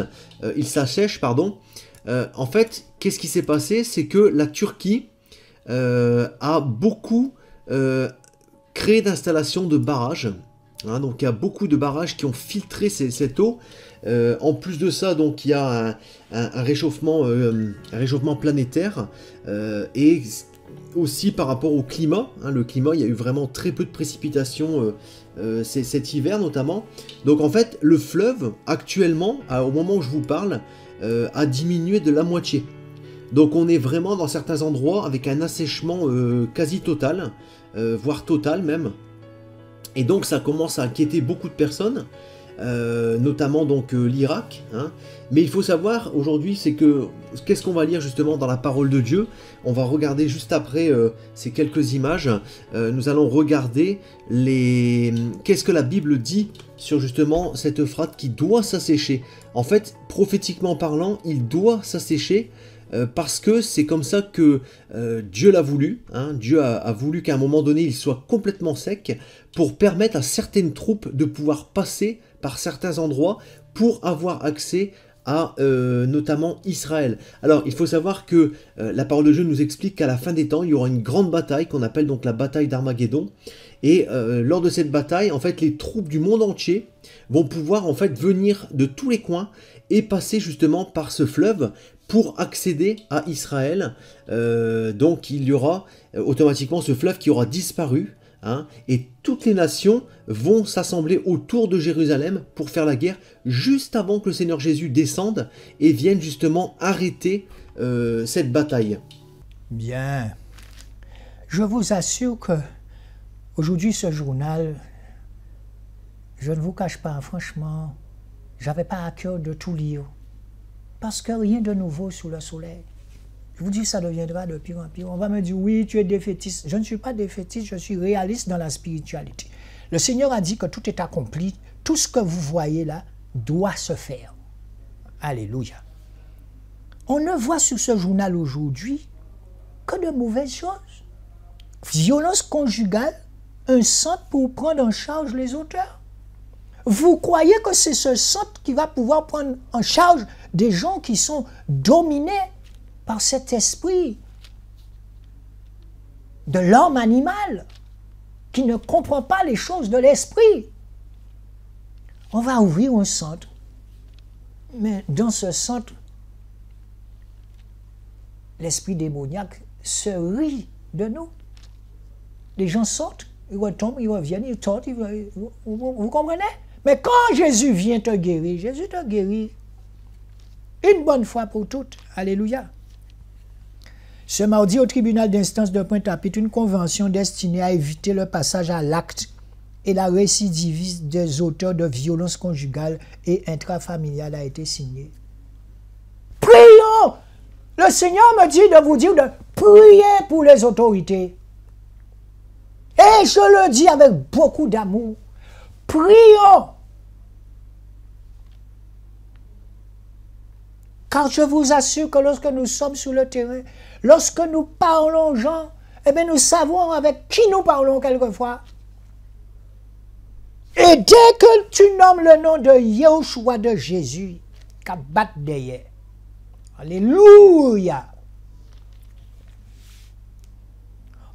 Speaker 2: en fait, qu'est-ce qui s'est passé? C'est que la Turquie a beaucoup créé d'installations de barrages. Hein, donc il y a beaucoup de barrages qui ont filtré cette eau. En plus de ça, donc il y a un réchauffement planétaire et aussi par rapport au climat. Hein, le climat, il y a eu vraiment très peu de précipitations cet hiver notamment. Donc en fait, le fleuve, actuellement, au moment où je vous parle, a diminué de la moitié. Donc on est vraiment dans certains endroits avec un assèchement quasi total, voire total même. Et donc ça commence à inquiéter beaucoup de personnes, notamment donc l'Irak. Hein. Mais il faut savoir aujourd'hui, c'est que qu'est-ce qu'on va lire justement dans la parole de Dieu. On va regarder juste après ces quelques images. Nous allons regarder qu'est-ce que la Bible dit sur justement cet Euphrate qui doit s'assécher. En fait, prophétiquement parlant, il doit s'assécher. Parce que c'est comme ça que Dieu l'a voulu. Hein. Dieu a voulu qu'à un moment donné, il soit complètement sec pour permettre à certaines troupes de pouvoir passer par certains endroits pour avoir accès à notamment Israël. Alors, il faut savoir que la parole de Dieu nous explique qu'à la fin des temps, il y aura une grande bataille qu'on appelle donc la bataille d'Armageddon. Et lors de cette bataille, en fait, les troupes du monde entier vont pouvoir en fait venir de tous les coins et passer justement par ce fleuve pour accéder à Israël. Donc il y aura automatiquement ce fleuve qui aura disparu, hein, et toutes les nations vont s'assembler autour de Jérusalem pour faire la guerre juste avant que le Seigneur Jésus descende et vienne justement arrêter cette bataille.
Speaker 1: Bien. Je vous assure que aujourd'hui ce journal, je ne vous cache pas, franchement, j'avais pas à cœur de tout lire. Parce que rien de nouveau sous le soleil. Je vous dis, ça deviendra de pire en pire. On va me dire, oui, tu es défaitiste. Je ne suis pas défaitiste, je suis réaliste dans la spiritualité. Le Seigneur a dit que tout est accompli. Tout ce que vous voyez là doit se faire. Alléluia. On ne voit sur ce journal aujourd'hui que de mauvaises choses. Violence conjugale, un centre pour prendre en charge les auteurs. Vous croyez que c'est ce centre qui va pouvoir prendre en charge des gens qui sont dominés par cet esprit de l'homme animal, qui ne comprend pas les choses de l'esprit? On va ouvrir un centre, mais dans ce centre, l'esprit démoniaque se rit de nous. Les gens sortent, ils retombent, ils reviennent, ils sortent, vous comprenez? Mais quand Jésus vient te guérir, Jésus te guérit une bonne fois pour toutes. Alléluia. Ce mardi, au tribunal d'instance de Pointe-à-Pitre, une convention destinée à éviter le passage à l'acte et la récidiviste des auteurs de violences conjugales et intrafamiliales a été signée. Prions! Le Seigneur me dit de vous dire de prier pour les autorités. Et je le dis avec beaucoup d'amour. Prions! Car je vous assure que lorsque nous sommes sur le terrain, lorsque nous parlons aux gens, eh bien nous savons avec qui nous parlons quelquefois. Et dès que tu nommes le nom de Yahushua de Jésus, qu'à battre derrière. Alléluia!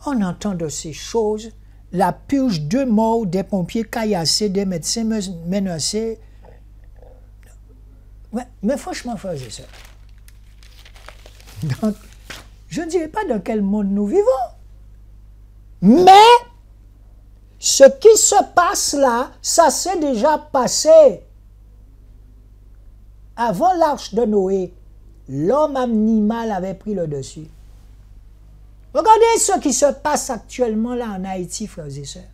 Speaker 1: On entend de ces choses, la purge de morts, des pompiers caillassés, des médecins menacés. Ouais, mais franchement, frères et sœurs, donc, je ne dirais pas dans quel monde nous vivons, mais ce qui se passe là, ça s'est déjà passé. Avant l'arche de Noé, l'homme animal avait pris le dessus. Regardez ce qui se passe actuellement là en Haïti, frères et sœurs.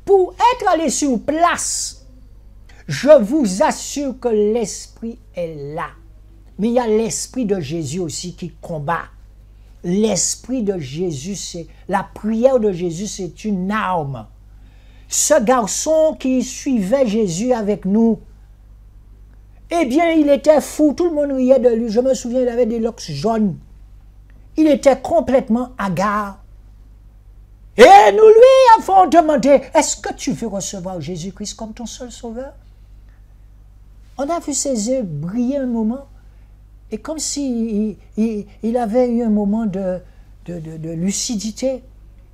Speaker 1: Pour être allé sur place, je vous assure que l'esprit est là. Mais il y a l'esprit de Jésus aussi qui combat. L'esprit de Jésus, c'est la prière de Jésus, c'est une arme. Ce garçon qui suivait Jésus avec nous, eh bien, il était fou, tout le monde riait de lui. Je me souviens, il avait des locks jaunes. Il était complètement hagard. Et nous lui avons demandé, est-ce que tu veux recevoir Jésus-Christ comme ton seul sauveur? On a vu ses yeux briller un moment, et comme s'il avait eu un moment de lucidité.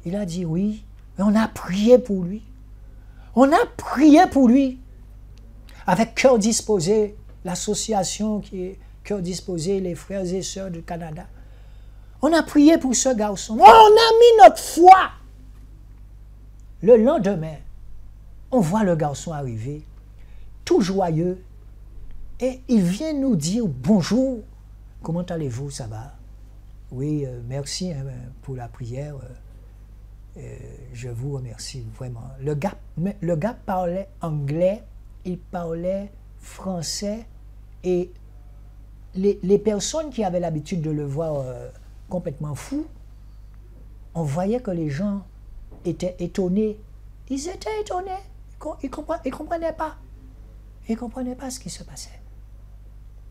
Speaker 1: Il a dit oui, et on a prié pour lui. On a prié pour lui. Avec cœur disposé, l'association Cœur Disposé, les frères et sœurs du Canada. On a prié pour ce garçon. On a mis notre foi. Le lendemain, on voit le garçon arriver, tout joyeux, et il vient nous dire bonjour. Comment allez-vous, ça va? Oui, merci pour la prière. Je vous remercie vraiment. Le gars parlait anglais, il parlait français, et les personnes qui avaient l'habitude de le voir complètement fou, on voyait que les gens étaient étonnés. Ils étaient étonnés. Ils ne comprenaient pas. Ils ne comprenaient pas ce qui se passait.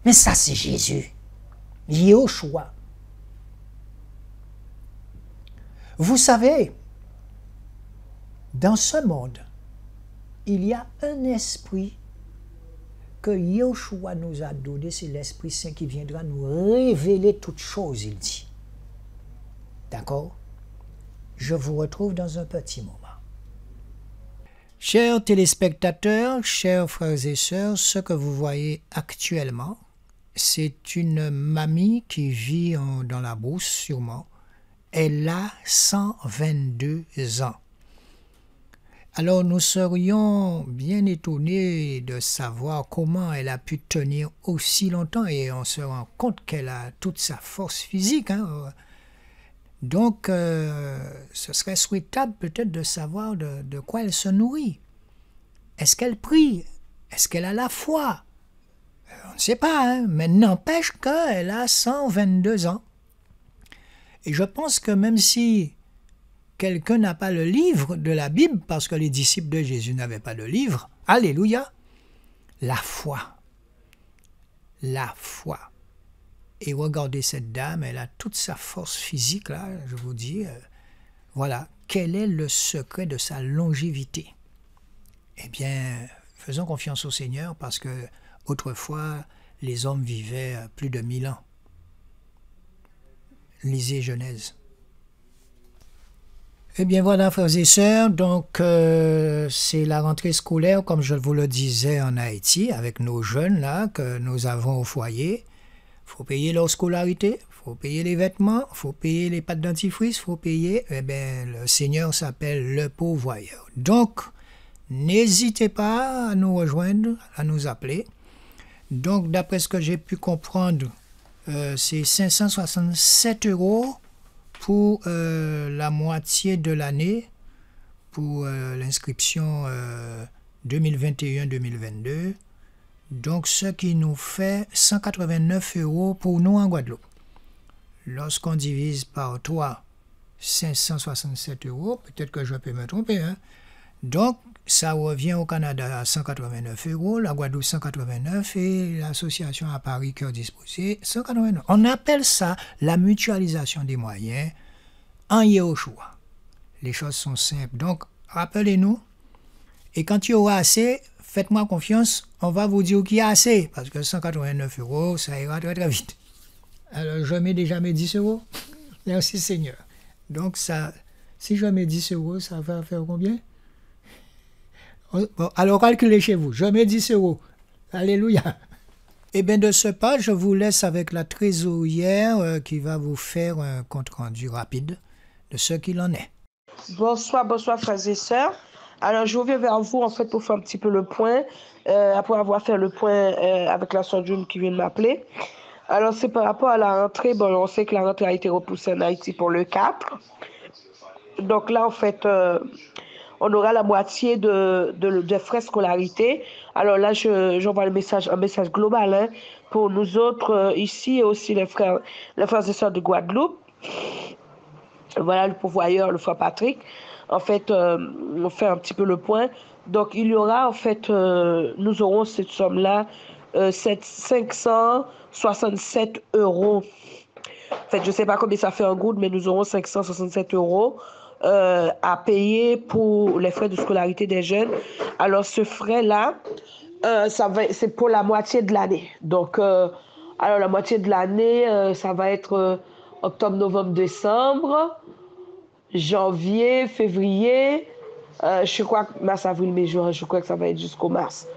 Speaker 1: Mais ça, c'est Jésus. Yahushua. Vous savez, dans ce monde, il y a un esprit que Yahushua nous a donné, c'est l'Esprit Saint qui viendra nous révéler toutes choses, il dit. D'accord? Je vous retrouve dans un petit moment. Chers téléspectateurs, chers frères et sœurs, ce que vous voyez actuellement, c'est une mamie qui vit dans la brousse, sûrement. Elle a 122 ans. Alors nous serions bien étonnés de savoir comment elle a pu tenir aussi longtemps, et on se rend compte qu'elle a toute sa force physique. Donc ce serait souhaitable peut-être de savoir de quoi elle se nourrit. Est-ce qu'elle prie? Est-ce qu'elle a la foi? On ne sait pas, mais n'empêche qu'elle a 122 ans. Et je pense que même si quelqu'un n'a pas le livre de la Bible, parce que les disciples de Jésus n'avaient pas de livre, alléluia, la foi. La foi. Et regardez cette dame, elle a toute sa force physique, là, je vous dis. Voilà, quel est le secret de sa longévité? Eh bien, faisons confiance au Seigneur, parce que autrefois, les hommes vivaient plus de 1000 ans. Lisez Genèse. Eh bien voilà, frères et sœurs, donc c'est la rentrée scolaire, comme je vous le disais, en Haïti, avec nos jeunes là que nous avons au foyer. Il faut payer leur scolarité, il faut payer les vêtements, il faut payer les pâtes dentifrice, il faut payer. Eh bien, le Seigneur s'appelle le pourvoyeur. Donc, n'hésitez pas à nous rejoindre, à nous appeler. Donc, d'après ce que j'ai pu comprendre, c'est 567 € pour la moitié de l'année, pour l'inscription 2021-2022. Donc, ce qui nous fait 189 € pour nous en Guadeloupe. Lorsqu'on divise par 3, 567 €, peut-être que je peux me tromper, Donc, ça revient au Canada à 189 €, la Guadeloupe 189 et l'association à Paris Cœur Disposé 189. On appelle ça la mutualisation des moyens en Yahushua. Les choses sont simples. Donc, rappelez-nous, et quand il y aura assez, faites-moi confiance, on va vous dire qu'il y a assez, parce que 189 €, ça ira très très vite. Alors, je mets déjà mes 10 €. Merci Seigneur. Donc, ça, si je mets 10 €, ça va faire combien? Bon, alors calculez chez vous, je mets 10 €. Alléluia. Et bien de ce pas, je vous laisse avec la trésorière qui va vous faire un compte-rendu rapide de ce qu'il en est.
Speaker 3: Bonsoir frères et sœurs. Alors je reviens vers vous en fait pour faire un petit peu le point, après avoir fait le point avec la sœur June qui vient de m'appeler. Alors c'est par rapport à la rentrée, bon on sait que la rentrée a été repoussée en Haïti pour le 4. Donc là en fait... on aura la moitié de frais scolarité. Alors là, j'envoie un message global pour nous autres ici et aussi les frères et sœurs de Guadeloupe. Voilà le pourvoyeur, le frère Patrick. En fait, on fait un petit peu le point. Donc, il y aura, en fait, nous aurons cette somme-là, 567 €. En fait, je ne sais pas combien ça fait en gouttes, mais nous aurons 567 € à payer pour les frais de scolarité des jeunes. Alors, ce frais-là, c'est pour la moitié de l'année. Donc, alors la moitié de l'année, ça va être octobre, novembre, décembre, janvier, février, je crois que mars, avril, mai, juin, je crois que ça va être jusqu'au mars.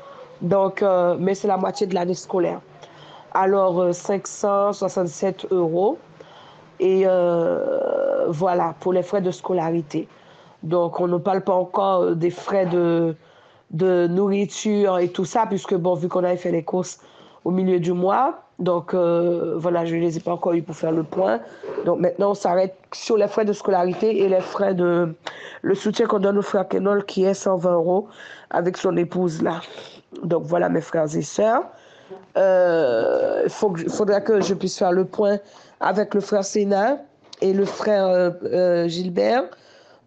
Speaker 3: Donc, mais c'est la moitié de l'année scolaire. alors 567 €. Et voilà, pour les frais de scolarité. Donc, on ne parle pas encore des frais de nourriture et tout ça, puisque, bon, vu qu'on avait fait les courses au milieu du mois, donc voilà, je ne les ai pas encore eu pour faire le point. Donc, maintenant, on s'arrête sur les frais de scolarité et les frais de... le soutien qu'on donne au frère Kenol, qui est 120 € avec son épouse, là. Donc, voilà, mes frères et sœurs. Faudra que je puisse faire le point avec le frère Sénat et le frère Gilbert,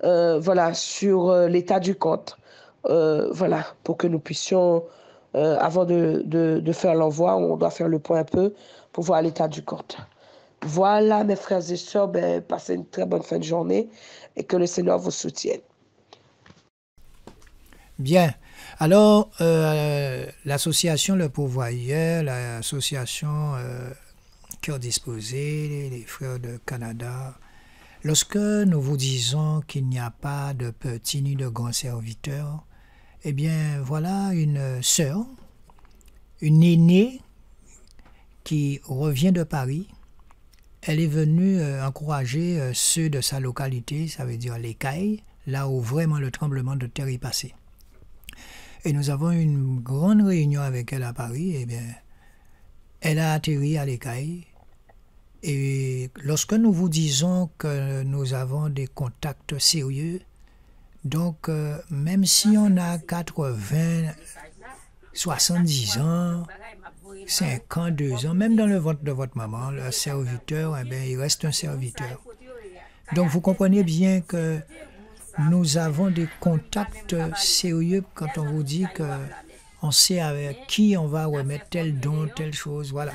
Speaker 3: voilà, sur l'état du compte. Voilà, pour que nous puissions, avant de faire l'envoi, on doit faire le point un peu pour voir l'état du compte. Voilà, mes frères et sœurs, ben, passez une très bonne fin de journée et que le Seigneur vous soutienne.
Speaker 1: Bien. Alors, l'association Le Pourvoyeur, l'association Cœur Disposé, les Frères de Canada, lorsque nous vous disons qu'il n'y a pas de petits ni de grands serviteurs, eh bien, voilà une sœur, une aînée qui revient de Paris. Elle est venue encourager ceux de sa localité, ça veut dire les Cailles, là où vraiment le tremblement de terre est passé. Et nous avons eu une grande réunion avec elle à Paris. Eh bien, elle a atterri à l'Écaille. Et lorsque nous vous disons que nous avons des contacts sérieux, donc même si on a 80, 70 ans, 52 ans, même dans le ventre de votre maman, le serviteur, eh bien, il reste un serviteur. Donc vous comprenez bien que nous avons des contacts sérieux quand on vous dit qu'on sait avec qui on va remettre tel don, telle chose, voilà.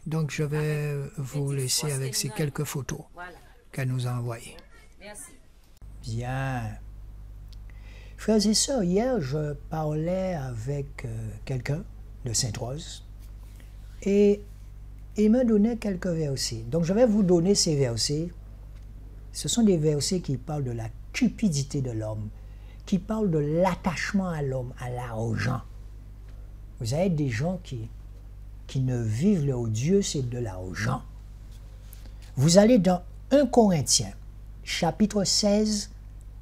Speaker 1: Donc je vais vous laisser avec ces quelques photos qu'elle nous a envoyées. Bien. Frères et sœurs, hier je parlais avec quelqu'un de Sainte-Rose et il me donnait quelques versets. Donc je vais vous donner ces versets. Ce sont des versets qui parlent de la cupidité de l'homme, qui parle de l'attachement à l'homme, à l'argent. Vous avez des gens qui ne vivent leur Dieu, c'est de l'argent. Vous allez dans 1 Corinthiens, chapitre 16,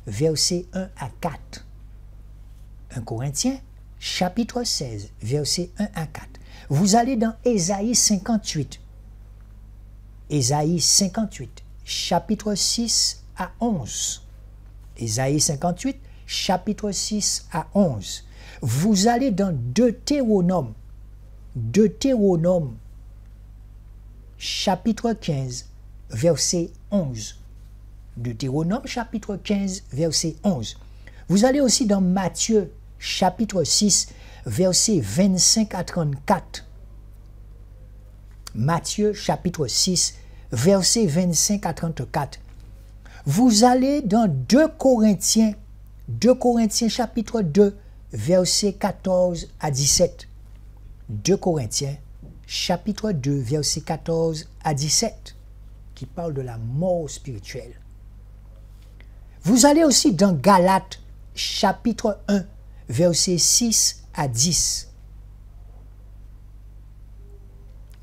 Speaker 1: versets 1 à 4. 1 Corinthiens, chapitre 16, versets 1 à 4. Vous allez dans Ésaïe 58. Ésaïe 58, chapitre 6 à 11. Ésaïe 58, chapitre 6 à 11. Vous allez dans Deutéronome, chapitre 15, verset 11. Deutéronome, chapitre 15, verset 11. Vous allez aussi dans Matthieu, chapitre 6, verset 25 à 34. Matthieu, chapitre 6, verset 25 à 34. Vous allez dans 2 Corinthiens, chapitre 2, versets 14 à 17. 2 Corinthiens, chapitre 2, versets 14 à 17, qui parle de la mort spirituelle. Vous allez aussi dans Galates, chapitre 1, versets 6 à 10.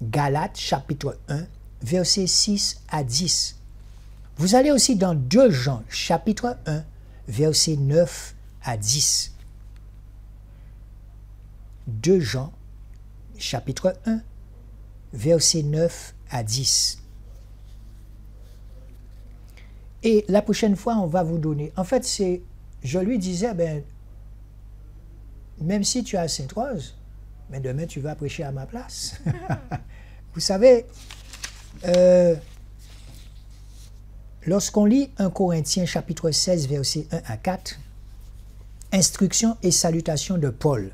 Speaker 1: Galates, chapitre 1, versets 6 à 10. Vous allez aussi dans 2 Jean, chapitre 1, versets 9 à 10. 2 Jean, chapitre 1, versets 9 à 10. Et la prochaine fois, on va vous donner... En fait, je lui disais, ben, même si tu es à Sainte-Rose, mais demain, tu vas prêcher à ma place. Vous savez... Lorsqu'on lit 1 Corinthiens chapitre 16, versets 1 à 4, instruction et salutation de Paul.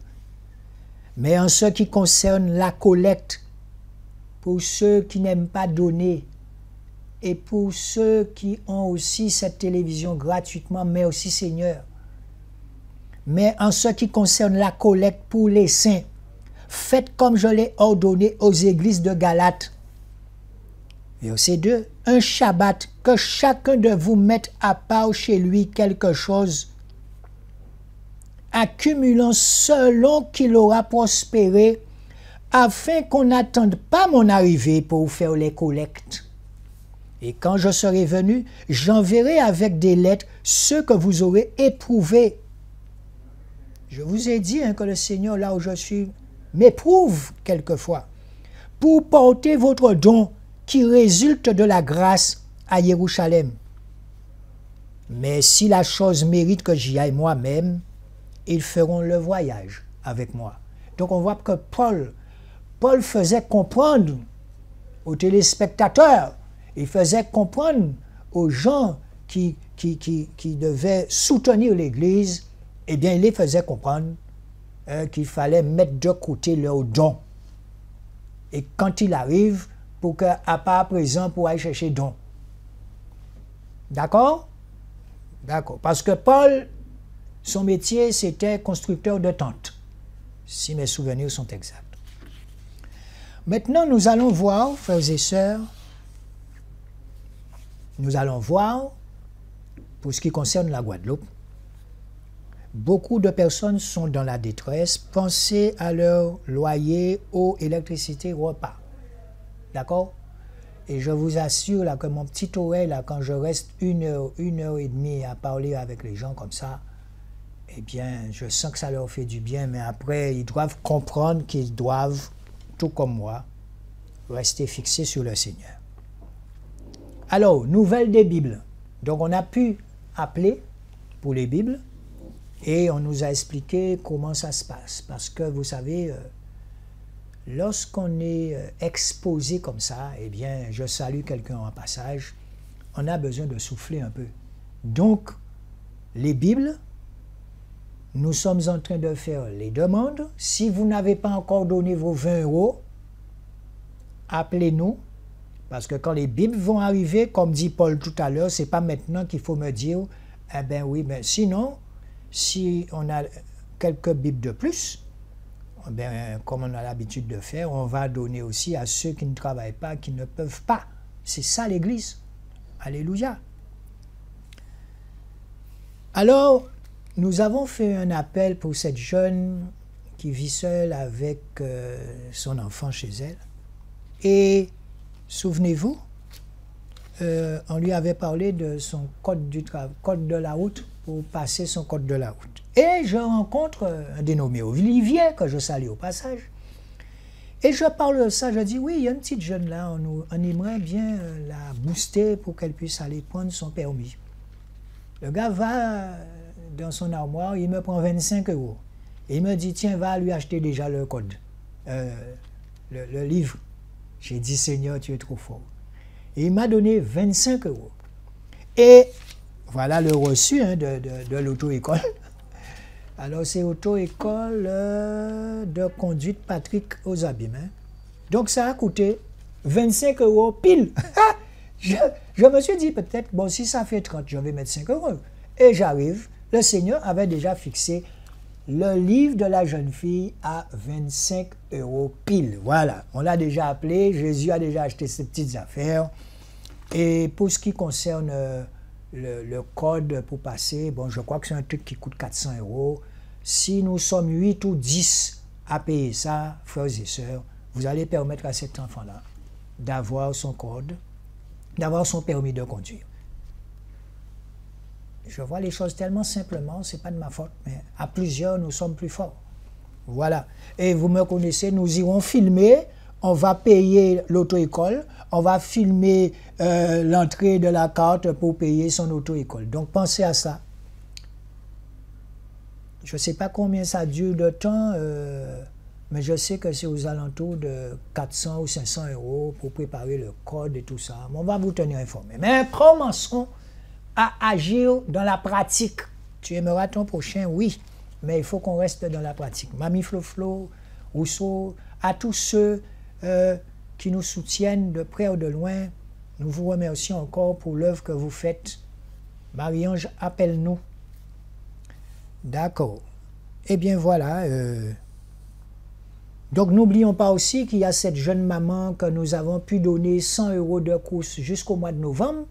Speaker 1: Mais en ce qui concerne la collecte, pour ceux qui n'aiment pas donner, et pour ceux qui ont aussi cette télévision gratuitement, merci Seigneur. Mais en ce qui concerne la collecte pour les saints, faites comme je l'ai ordonné aux églises de Galates. Verset 2, un Shabbat, que chacun de vous mette à part chez lui quelque chose, accumulant selon qu'il aura prospéré, afin qu'on n'attende pas mon arrivée pour faire les collectes. Et quand je serai venu, j'enverrai avec des lettres ceux que vous aurez éprouvés. Je vous ai dit que le Seigneur, là où je suis, m'éprouve quelquefois pour porter votre don qui résulte de la grâce à Jérusalem. Mais si la chose mérite que j'y aille moi-même, ils feront le voyage avec moi. Donc on voit que Paul faisait comprendre aux téléspectateurs, il faisait comprendre aux gens qui devaient soutenir l'Église, eh bien il les faisait comprendre qu'il fallait mettre de côté leurs dons. Et quand il arrive, pour qu'à part présent, pour aller chercher dons. D'accord? D'accord. Parce que Paul, son métier, c'était constructeur de tentes, si mes souvenirs sont exacts. Maintenant, nous allons voir, frères et sœurs, nous allons voir, pour ce qui concerne la Guadeloupe, beaucoup de personnes sont dans la détresse. Pensez à leur loyer, eau, électricité, repas. D'accord? Et je vous assure là, que mon petit oreille, là, quand je reste une heure et demie à parler avec les gens comme ça, eh bien, je sens que ça leur fait du bien, mais après, ils doivent comprendre qu'ils doivent, tout comme moi, rester fixés sur le Seigneur. Alors, nouvelle des Bibles. Donc, on a pu appeler pour les Bibles et on nous a expliqué comment ça se passe. Parce que, vous savez, lorsqu'on est exposé comme ça, eh bien, je salue quelqu'un en passage, on a besoin de souffler un peu. Donc, les Bibles, nous sommes en train de faire les demandes. Si vous n'avez pas encore donné vos 20 €, appelez-nous. Parce que quand les Bibles vont arriver, comme dit Paul tout à l'heure, ce n'est pas maintenant qu'il faut me dire, eh bien oui, mais sinon, si on a quelques Bibles de plus, eh bien, comme on a l'habitude de faire, on va donner aussi à ceux qui ne travaillent pas, qui ne peuvent pas. C'est ça l'Église. Alléluia. Alors, nous avons fait un appel pour cette jeune qui vit seule avec son enfant chez elle. Et souvenez-vous, on lui avait parlé de son code de la route pour passer son code de la route. Et je rencontre un dénommé Olivier, que je salue au passage. Et je parle de ça, je dis, oui, il y a une petite jeune là, on aimerait bien la booster pour qu'elle puisse aller prendre son permis. Le gars va dans son armoire, il me prend 25 €. Et il me dit, tiens, va lui acheter déjà le code, le livre. J'ai dit, Seigneur, tu es trop fort. Et il m'a donné 25 €. Et voilà le reçu de l'auto-école. Alors, c'est auto-école de conduite Patrick aux Abîmes. Hein. Donc, ça a coûté 25 € pile. Je me suis dit, peut-être, bon, si ça fait 30, je vais mettre 5 €. Et j'arrive, le Seigneur avait déjà fixé le livre de la jeune fille à 25 € pile. Voilà, on l'a déjà appelé, Jésus a déjà acheté ses petites affaires. Et pour ce qui concerne le code pour passer, bon, je crois que c'est un truc qui coûte 400 €. Si nous sommes 8 ou 10 à payer ça, frères et sœurs, vous allez permettre à cet enfant-là d'avoir son code, d'avoir son permis de conduire. Je vois les choses tellement simplement, ce n'est pas de ma faute, mais à plusieurs, nous sommes plus forts. Voilà. Et vous me connaissez, nous irons filmer, on va payer l'auto-école, on va filmer l'entrée de la carte pour payer son auto-école. Donc pensez à ça. Je ne sais pas combien ça dure de temps, mais je sais que c'est aux alentours de 400 ou 500 € pour préparer le code et tout ça. On va vous tenir informé. Mais commençons à agir dans la pratique. Tu aimeras ton prochain, oui, mais il faut qu'on reste dans la pratique. Mamie Flo, Rousseau, à tous ceux qui nous soutiennent de près ou de loin, nous vous remercions encore pour l'œuvre que vous faites. Marie-Ange, appelle-nous. D'accord. Eh bien voilà. Donc n'oublions pas aussi qu'il y a cette jeune maman que nous avons pu donner 100 € de course jusqu'au mois de novembre.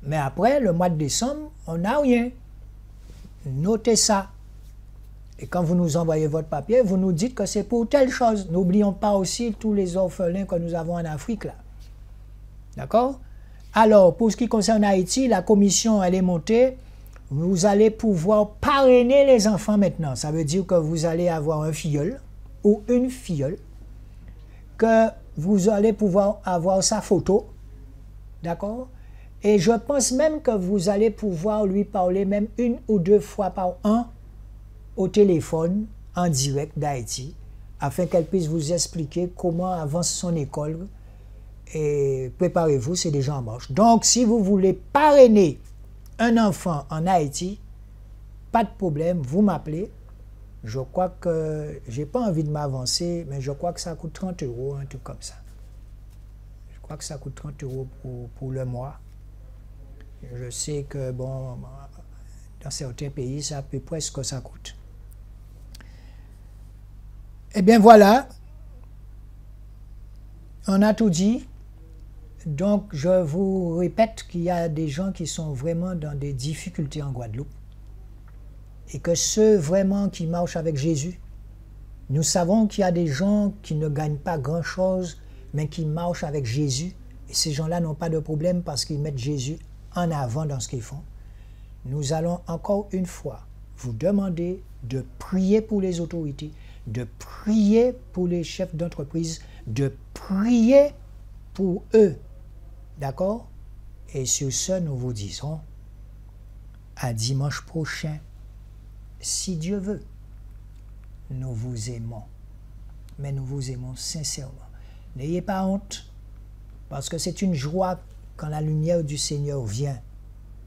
Speaker 1: Mais après, le mois de décembre, on n'a rien. Notez ça. Et quand vous nous envoyez votre papier, vous nous dites que c'est pour telle chose. N'oublions pas aussi tous les orphelins que nous avons en Afrique, là. D'accord? Alors, pour ce qui concerne Haïti, la commission, elle est montée. Vous allez pouvoir parrainer les enfants maintenant. Ça veut dire que vous allez avoir un filleul ou une filleule, que vous allez pouvoir avoir sa photo. D'accord? Et je pense même que vous allez pouvoir lui parler même 1 ou 2 fois par an au téléphone, en direct d'Haïti, afin qu'elle puisse vous expliquer comment avance son école. Et préparez-vous, c'est déjà en marche. Donc, si vous voulez parrainer un enfant en Haïti, pas de problème, vous m'appelez. Je crois que, j'ai pas envie de m'avancer, mais je crois que ça coûte 30 €, un truc comme ça. Je crois que ça coûte 30 € pour le mois. Je sais que, bon, dans certains pays, c'est à peu près ce que ça coûte. Eh bien, voilà. On a tout dit. Donc, je vous répète qu'il y a des gens qui sont vraiment dans des difficultés en Guadeloupe. Et que ceux vraiment qui marchent avec Jésus, nous savons qu'il y a des gens qui ne gagnent pas grand-chose, mais qui marchent avec Jésus. Et ces gens-là n'ont pas de problème parce qu'ils mettent Jésus en avant dans ce qu'ils font. Nous allons encore une fois vous demander de prier pour les autorités, de prier pour les chefs d'entreprise, de prier pour eux. D'accord? Et sur ce, nous vous disons à dimanche prochain, si Dieu veut. Nous vous aimons, mais nous vous aimons sincèrement. N'ayez pas honte, parce que c'est une joie quand la lumière du Seigneur vient.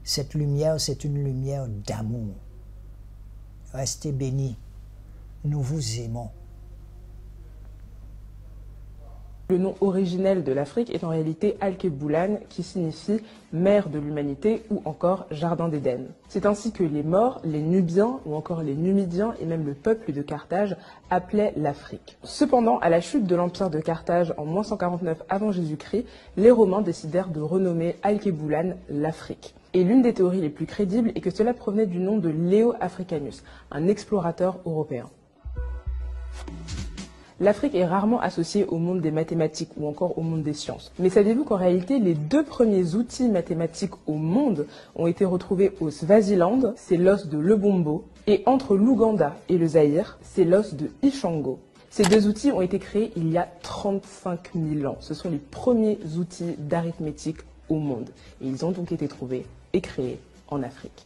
Speaker 1: Cette lumière, c'est une lumière d'amour. Restez bénis. Nous vous aimons.
Speaker 4: Le nom originel de l'Afrique est en réalité Alkebulan, qui signifie mer de l'humanité ou encore jardin d'Éden. C'est ainsi que les Maures, les Nubiens ou encore les Numidiens et même le peuple de Carthage appelaient l'Afrique. Cependant, à la chute de l'empire de Carthage en -149 avant Jésus-Christ, les Romains décidèrent de renommer Alkebulan l'Afrique. Et l'une des théories les plus crédibles est que cela provenait du nom de Leo Africanus, un explorateur européen. L'Afrique est rarement associée au monde des mathématiques ou encore au monde des sciences. Mais savez-vous qu'en réalité, les 2 premiers outils mathématiques au monde ont été retrouvés au Swaziland, c'est l'os de Lebombo, et entre l'Ouganda et le Zaïre, c'est l'os de Ishango. Ces 2 outils ont été créés il y a 35 000 ans. Ce sont les premiers outils d'arithmétique au monde. Et ils ont donc été trouvés et créés en Afrique.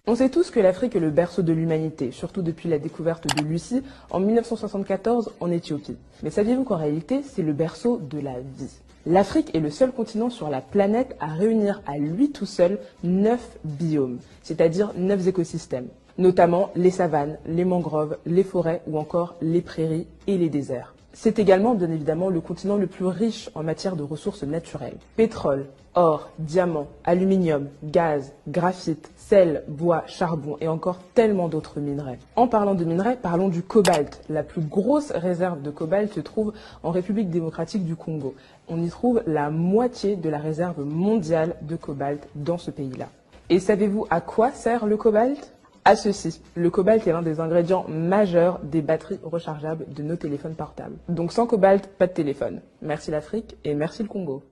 Speaker 4: On sait tous que l'Afrique est le berceau de l'humanité, surtout depuis la découverte de Lucie en 1974 en Éthiopie. Mais saviez-vous qu'en réalité, c'est le berceau de la vie? L'Afrique est le seul continent sur la planète à réunir à lui tout seul 9 biomes, c'est-à-dire 9 écosystèmes, notamment les savanes, les mangroves, les forêts ou encore les prairies et les déserts. C'est également, bien évidemment, le continent le plus riche en matière de ressources naturelles. Pétrole, or, diamant, aluminium, gaz, graphite, sel, bois, charbon et encore tellement d'autres minerais. En parlant de minerais, parlons du cobalt. La plus grosse réserve de cobalt se trouve en République démocratique du Congo. On y trouve la moitié de la réserve mondiale de cobalt dans ce pays-là. Et savez-vous à quoi sert le cobalt ? À ceci, le cobalt est l'un des ingrédients majeurs des batteries rechargeables de nos téléphones portables. Donc sans cobalt, pas de téléphone. Merci l'Afrique et merci le Congo.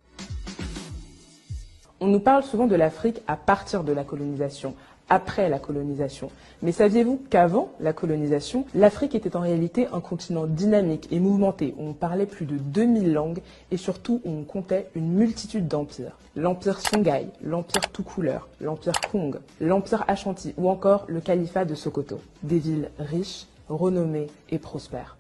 Speaker 4: On nous parle souvent de l'Afrique à partir de la colonisation, après la colonisation. Mais saviez-vous qu'avant la colonisation, l'Afrique était en réalité un continent dynamique et mouvementé, où on parlait plus de 2000 langues et surtout où on comptait une multitude d'empires. L'empire Songhai, l'empire Toucouleur, l'empire Kong, l'empire Ashanti ou encore le califat de Sokoto. Des villes riches, renommées et prospères.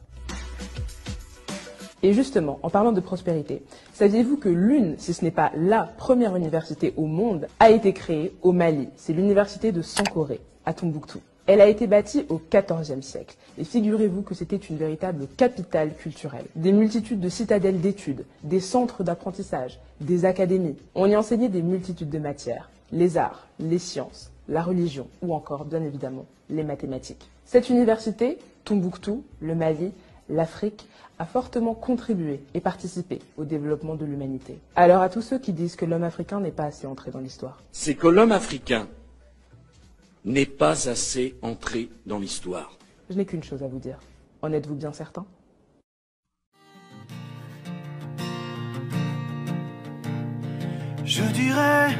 Speaker 4: Et justement, en parlant de prospérité, saviez-vous que l'une, si ce n'est pas la première université au monde, a été créée au Mali? C'est l'université de Sankoré, à Tombouctou. Elle a été bâtie au XIVe siècle. Et figurez-vous que c'était une véritable capitale culturelle. Des multitudes de citadelles d'études, des centres d'apprentissage, des académies. On y enseignait des multitudes de matières. Les arts, les sciences, la religion ou encore, bien évidemment, les mathématiques. Cette université, Tombouctou, le Mali, l'Afrique, a fortement contribué et participé au développement de l'humanité. Alors à tous ceux qui disent que l'homme africain n'est pas assez entré dans l'histoire.
Speaker 5: C'est que l'homme africain n'est pas assez entré dans l'histoire.
Speaker 4: Je n'ai qu'une chose à vous dire. En êtes-vous bien certain?
Speaker 6: Je dirais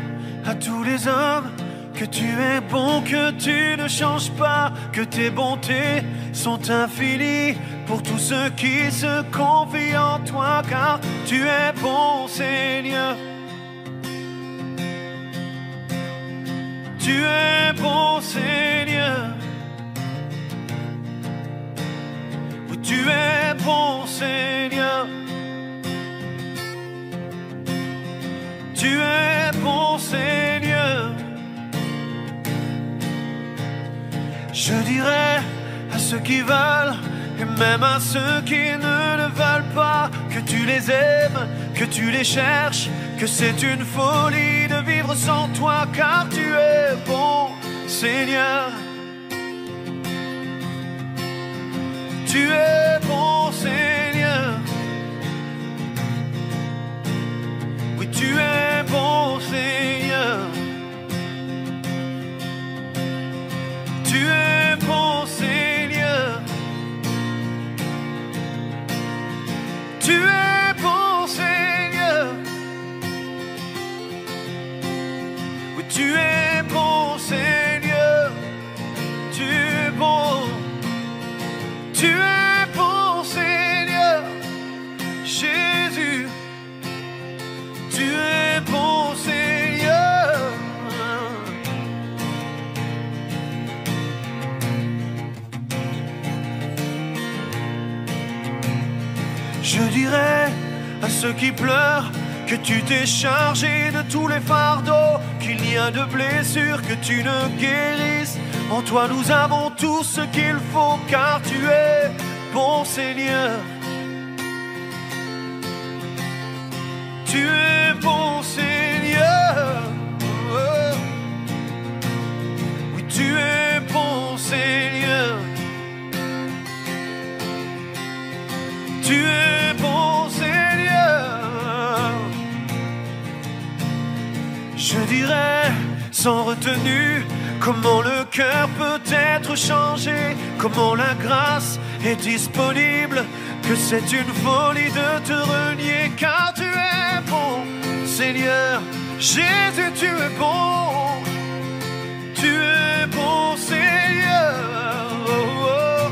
Speaker 6: à tous les hommes que tu es bon, que tu ne changes pas, que tes bontés sont infinies pour tous ceux qui se confient en toi, car tu es bon, Seigneur. Tu es bon, Seigneur. Oui, tu es bon, Seigneur. Tu es bon, Seigneur. Je dirais à ceux qui veulent, et même à ceux qui ne le veulent pas, que tu les aimes, que tu les cherches, que c'est une folie de vivre sans toi, car tu es bon, Seigneur. Tu es bon, Seigneur. Oui, tu es bon, Seigneur. Tu es bon, Seigneur. Tu es bon, Seigneur. Oui, tu es bon, Seigneur. Tu es bon. Tu es bon, Seigneur. Jésus. Tu es bon, Seigneur. Je dirais à ceux qui pleurent que tu t'es chargé de tous les fardeaux, qu'il n'y a de blessures que tu ne guérisses. En toi nous avons tout ce qu'il faut, car tu es bon, Seigneur. Tu es bon, Seigneur. Oh. Oui, tu es bon, Seigneur. Tu es bon, Seigneur. Je dirais sans retenue comment le cœur peut être changé, comment la grâce est disponible, que c'est une folie de te renier, car tu es bon, Seigneur. Jésus, tu es bon. Tu es bon, Seigneur. Oh, oh.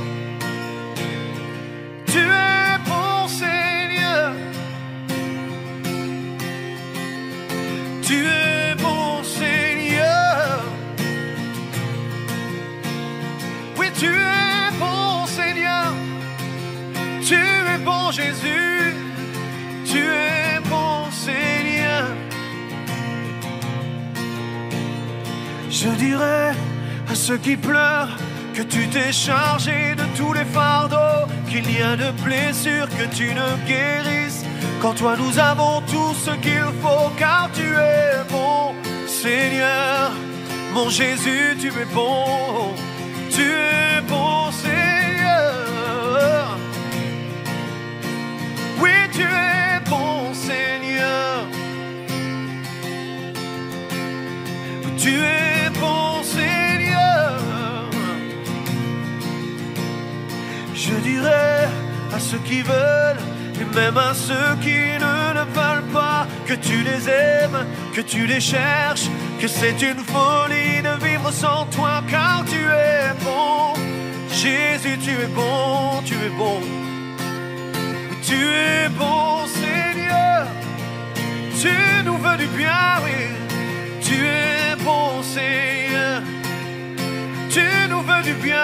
Speaker 6: Tu es bon, Seigneur. Tu es bon, Seigneur. Oui, tu es bon, Seigneur. Tu es bon, Jésus. Tu es bon, Seigneur. Je dirais à ceux qui pleurent que tu t'es chargé de tous les fardeaux, qu'il n'y a de blessures que tu ne guérisses, qu'en toi nous avons tout ce qu'il faut, car tu es bon, Seigneur. Mon Jésus, tu es bon. Tu es bon, Seigneur. Oui, tu es bon, Seigneur. Tu es bon, Seigneur. Je dirais à ceux qui veulent, et même à ceux qui ne le veulent pas, que tu les aimes, que tu les cherches, que c'est une folie de vivre sans toi, car tu es bon. Jésus, tu es bon, tu es bon. Tu es bon, Seigneur. Tu nous veux du bien, oui. Tu es bon, Seigneur. Tu nous veux du bien.